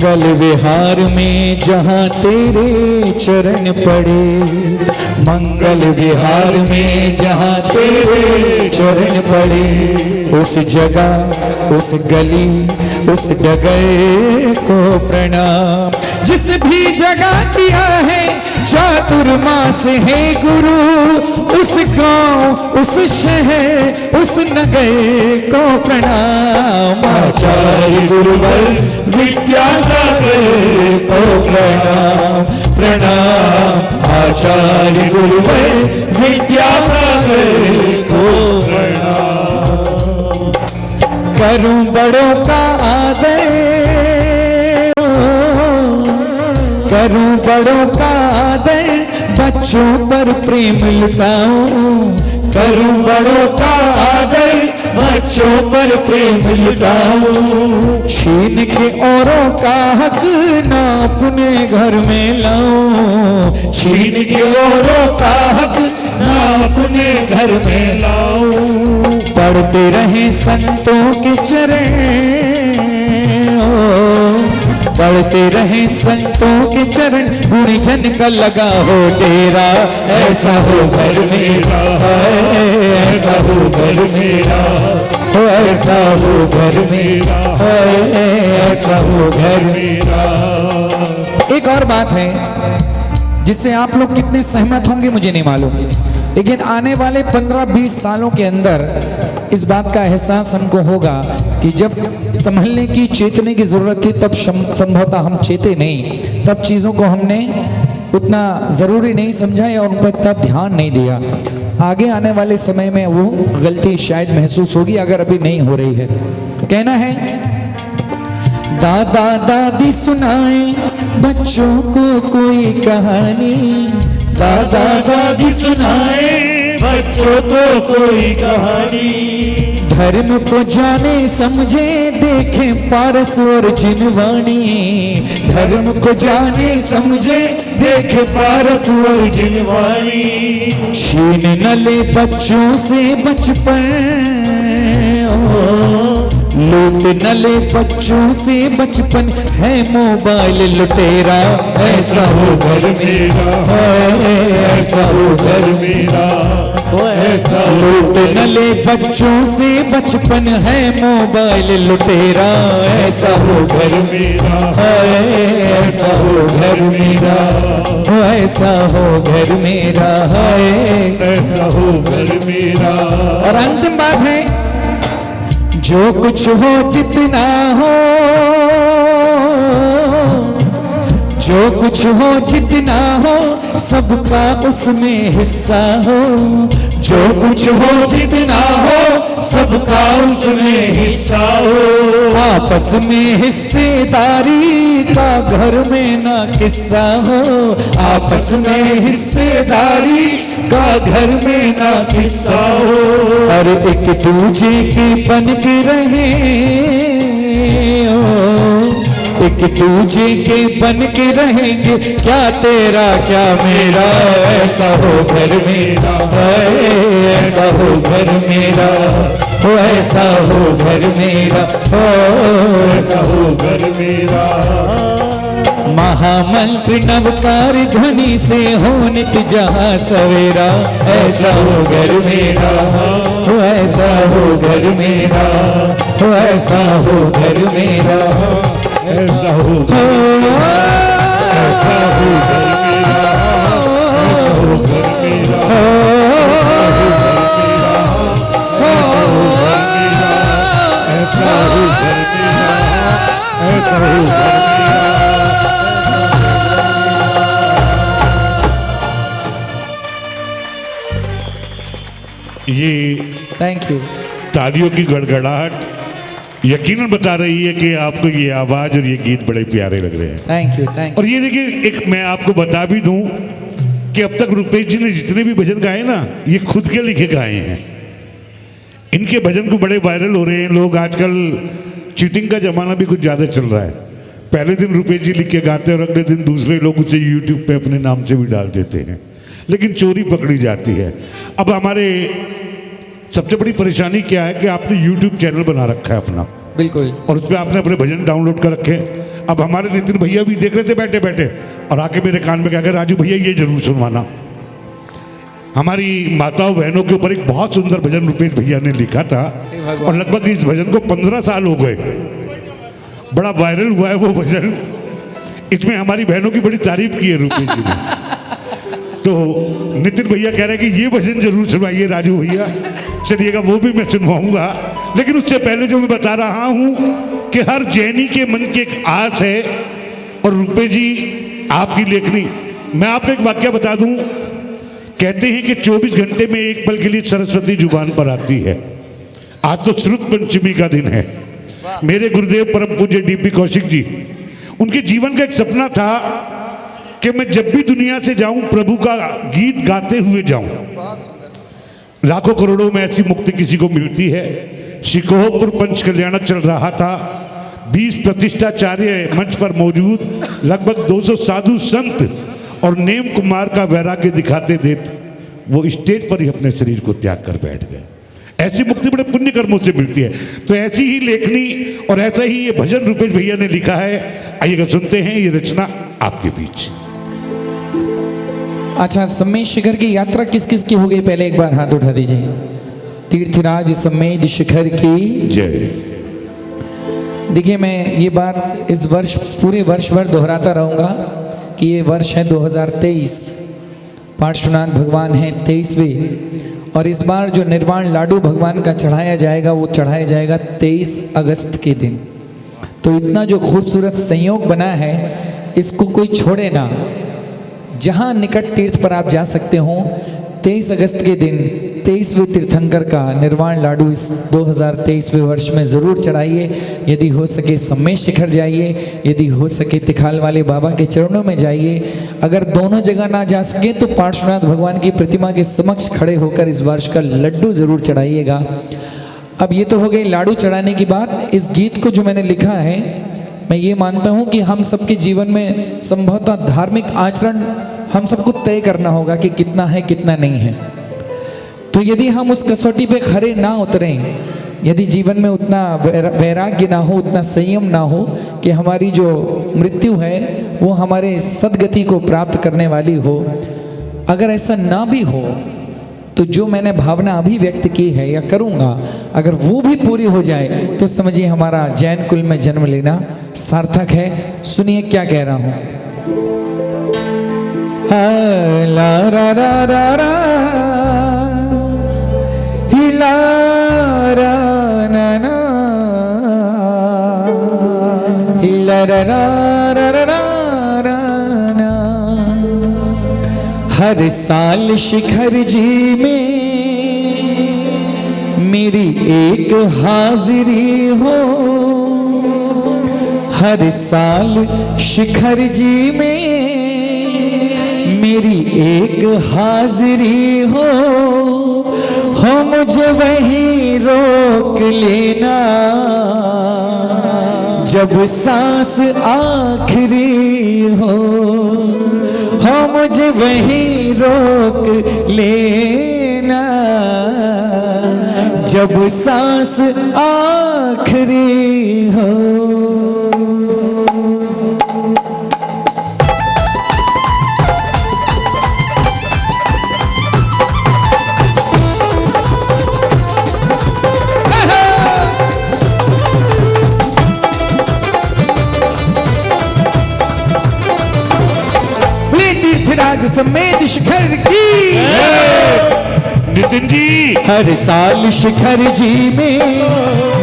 मंगल विहार में जहाँ तेरे चरण पड़े, मंगल विहार में जहाँ तेरे चरण पड़े, उस जगह उस गली उस डगर को प्रणाम। जिस भी जगह दिया है चातुर्मास है गुरु, उस गांव उस शहर उस नगर को प्रणाम। आचार्य गुरुवर विद्यासागर को प्रणाम प्रणाम, आचार्य गुरुवर विद्यासागर को प्रणाम। करूं बड़ों का आदर, करूं बड़ों का आदर, बच्चों पर प्रेम लुटाऊं। करूं बड़ों का आदर, बच्चों पर प्रेम लुटाऊं। छीन के औरों का हक ना अपने घर में लाऊं। छीन के औरों का हक ना अपने घर में लाऊं। पढ़ते रहे संतों के चरण, पढ़ते रहे संतों के चरण, गुरुजन का लगा हो डेरा। ऐसा हो घर मेरा, ऐसा हो घर मेरा, ऐसा हो घर मेरा, ऐसा हो घर मेरा। एक और बात है जिससे आप लोग कितने सहमत होंगे मुझे नहीं मालूम। लेकिन आने वाले 15-20 सालों के अंदर इस बात का एहसास हमको होगा कि जब संभलने की चेतने की जरूरत थी तब संभवतः हम चेते नहीं, तब चीज़ों को हमने उतना ज़रूरी नहीं समझा या उन पर इतना ध्यान नहीं दिया। आगे आने वाले समय में वो गलती शायद महसूस होगी अगर अभी नहीं हो रही है। कहना है दादा दादी सुनाए बच्चों को कोई कहानी, दादा दादी सुनाए बच्चों को कोई कहानी। धर्म को जाने समझे देखे पारस और जिनवाणी, धर्म को जाने समझे देखे पारस और जिनवानी। छीन न ले बच्चों से बचपन, लूट न ले बच्चों से बचपन, है मोबाइल लुटेरा ऐसा हो घर मेरा, ऐसा हो घर मेरा, ऐसा लूट न ले बच्चों से बचपन, है मोबाइल लुटेरा ऐसा हो घर मेरा, ऐसा हो घर मेरा, ऐसा हो घर मेरा, ऐसा हो घर मेरा। और अंतिम बात है जो कुछ हो जितना हो, जो कुछ हो जितना हो सबका उसमें हिस्सा हो, जो कुछ हो जितना हो सबका उसमें हिस्सा हो। आपस में हिस्सेदारी का घर में ना किस्सा हो, आपस में हिस्सेदारी का घर में ना किस्सा हो। और एक दूजे के बन के रहे, एक दूजे के बन के रहेंगे, क्या तेरा क्या मेरा, ऐसा हो घर मेरा, ऐसा हो घर मेरा, ऐसा हो घर मेरा, ऐसा हो घर मेरा। महामंत्र नवकार ध्वनि से हो नित जहाँ सवेरा, ऐसा हो घर मेरा, ऐसा हो घर मेरा, ऐसा हो घर मेरा, ऐसा हो घर मेरा, ऐसा हो घर मेरा, ऐसा हो घर मेरा, ऐसा हो घर मेरा, ऐसा हो घर मेरा। ये थैंक यू। तालियों की गड़गड़ाहट यकीनन बता रही है कि आपको ये आवाज और ये गीत बड़े प्यारे लग रहे हैं। थैंक यू थैंक और ये देखिए, एक मैं आपको बता भी दूं कि अब तक रुपेश जी ने जितने भी भजन गाए ना, ये खुद के लिखे गाए हैं। इनके भजन को बड़े वायरल हो रहे हैं लोग आजकल। चीटिंग का जमाना भी कुछ ज्यादा चल रहा है। पहले दिन रुपेश जी लिख के गाते और अगले दिन दूसरे लोग उसे यूट्यूब पे अपने नाम से भी डाल देते हैं, लेकिन चोरी पकड़ी जाती है। अब हमारे सबसे बड़ी परेशानी क्या है कि आपने यूट्यूब चैनल बना रखा है अपना, बिल्कुल, और उस पर आपने अपने भजन डाउनलोड कर रखे। अब हमारे नितिन भैया भी देख रहे थे बैठे बैठे, और आके मेरे कान में क्या कह, राजू भैया ये जरूर सुनवाना। हमारी माताओं बहनों के ऊपर एक बहुत सुंदर भजन रुपेश भैया ने लिखा था, और लगभग इस भजन को 15 साल हो गए। बड़ा वायरल हुआ है वो भजन। इसमें हमारी बहनों की बड़ी तारीफ की है रुपेश जी ने। तो नितिन भैया कह रहे हैं कि ये भजन जरूर सुनवाइए राजू भैया। चलिएगा, वो भी मैं सुनवाऊंगा। लेकिन उससे पहले जो मैं बता रहा हूं कि हर जैनी के मन की एक आस है, और रुपेश जी आपकी लेखनी। मैं आपको एक वाक्य बता दूं। कहते हैं कि 24 घंटे में एक पल के लिए सरस्वती जुबान पर आती है। आज तो श्रुत पंचमी का दिन है। मेरे गुरुदेव परम पूज्य डीपी कौशिक जी, उनके जीवन का एक सपना था कि मैं जब भी दुनिया से जाऊं प्रभु का गीत गाते हुए जाऊं। लाखों करोड़ों में ऐसी मुक्ति किसी को मिलती है। शिकोहपुर पंच कल्याणक चल रहा था। 20 प्रतिष्ठाचार्य मंच पर मौजूद, लगभग 200 साधु संत और नेम कुमार का वैराग्य दिखाते देते वो स्टेज पर ही अपने शरीर को त्याग कर बैठ गए। ऐसी मुक्ति बड़े पुण्य कर्मों से मिलती है। तो ऐसी ही लेखनी और ऐसा ही ये भजन रुपेश भैया ने लिखा है। आइएगा सुनते हैं ये रचना आपके बीच। अच्छा, सम्मेद शिखर की यात्रा किस किस की हो गई, पहले एक बार हाथ उठा दीजिए। तीर्थराज सम्मेद शिखर की जय। देखिए, मैं ये बात इस वर्ष पूरे वर्ष भर दोहराता रहूँगा कि ये वर्ष है 2023, पार्श्वनाथ भगवान हैं 23वें, और इस बार जो निर्वाण लाडू भगवान का चढ़ाया जाएगा वो चढ़ाया जाएगा 23 अगस्त के दिन। तो इतना जो खूबसूरत संयोग बना है इसको कोई छोड़े ना। जहाँ निकट तीर्थ पर आप जा सकते हो 23 अगस्त के दिन 23वें तीर्थंकर का निर्वाण लाडू इस 2023वें वर्ष में ज़रूर चढ़ाइए। यदि हो सके सम्मेद शिखर जाइए, यदि हो सके तिखाल वाले बाबा के चरणों में जाइए। अगर दोनों जगह ना जा सके तो पार्श्वनाथ भगवान की प्रतिमा के समक्ष खड़े होकर इस वर्ष का लड्डू ज़रूर चढ़ाइएगा। अब ये तो हो गई लाडू चढ़ाने की बात। इस गीत को जो मैंने लिखा है, मैं ये मानता हूँ कि हम सबके जीवन में संभवतः धार्मिक आचरण हम सबको तय करना होगा कि कितना है कितना नहीं है। तो यदि हम उस कसौटी पे खरे ना उतरें, यदि जीवन में उतना वैराग्य ना हो, उतना संयम ना हो कि हमारी जो मृत्यु है वो हमारे सद्गति को प्राप्त करने वाली हो, अगर ऐसा ना भी हो तो जो मैंने भावना अभी व्यक्त की है या करूँगा, अगर वो भी पूरी हो जाए तो समझिए हमारा जैन कुल में जन्म लेना सार्थक है। सुनिए क्या कह रहा हूँ। ला रा रा रा रा हिला रा ना ना हिला रा रा रा रा रा ना। हर साल शिखर जी में मेरी एक हाजिरी हो, हर साल शिखर जी में मेरी एक हाजिरी हो मुझे वहीं रोक लेना जब सांस आखिरी हो मुझे वहीं रोक लेना जब सांस आखिरी हो। राज सम्मेद शिखर की नितिन जी, हर साल शिखर जी में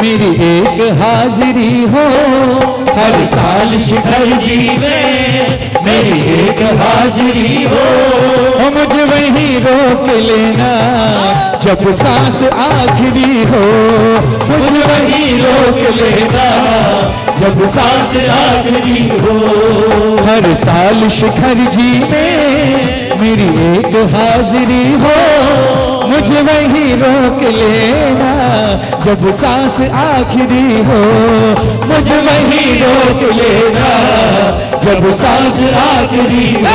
मेरी एक हाजिरी हो, हर साल शिखर जी में मेरी एक हाजिरी हो मुझे वहीं रोक लेना जब सांस आखिरी हो, मुझे वहीं रोक लेना जब सांस आखिरी हो। हर साल शिखर जी में मेरी एक हाजिरी हो मुझे वहीं रोक लेना जब सांस आखिरी हो, मुझे वहीं रोक लेना जब सांस आखिरी हो।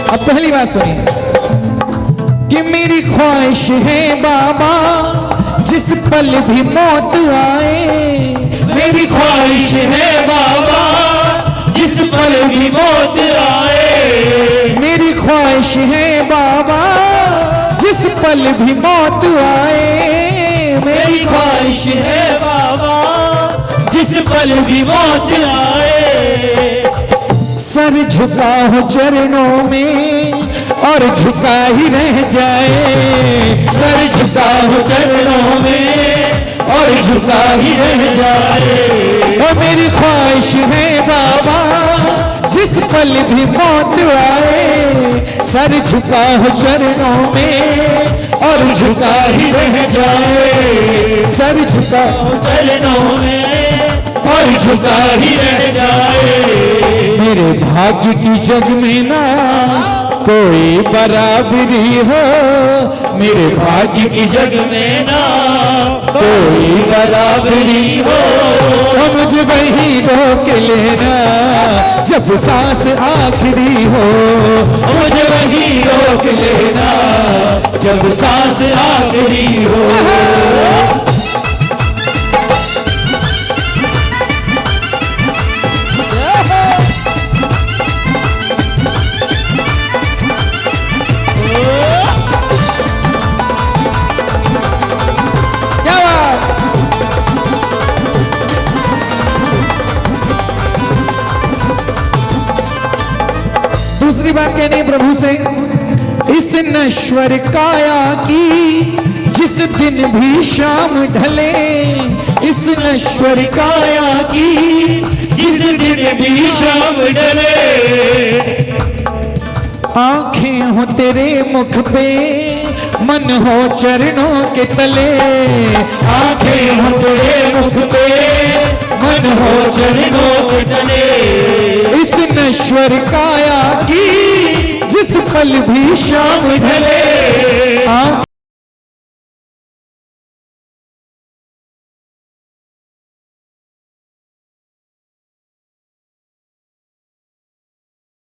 अब पहली बात सुनिए कि मेरी ख्वाहिश है बाबा जिस पल भी मौत आए, मेरी ख्वाहिश है बाबा जिस पल भी मौत आए, मेरी ख्वाहिश है बाबा जिस पल भी मौत आए, मेरी ख्वाहिश है बाबा जिस पल भी मौत आए। सर झुका हो चरणों में और झुका ही रह जाए, सर झुका हो चरणों में और झुका ही रह जाए। और मेरी ख्वाहिश है बाबा जिस पल भी मौत आए, सर झुका हो चरणों में और झुका ही रह जाए, सर झुका हो चरणों में और झुका ही रह जाए। मेरे भाग्य की जग में ना कोई बराबरी हो, मेरे भाग्य की जग में ना कोई बराबरी हो मुझे वही रोक लेना जब सांस आखिरी हो, मुझे वही रोक लेना जब सांस आखिरी हो। क्या बात। दूसरी बात कहनी है प्रभु से, इस नश्वर काया की जिस दिन भी शाम ढले, इस नश्वर काया की जिस दिन भी शाम ढले, आंखें हो तेरे मुख पे, मन हो चरणों के तले, आंखें हो तेरे मुख पे, मन हो चरणों के तले। इस नश्वर काया की जिस पल भी शाम ढले,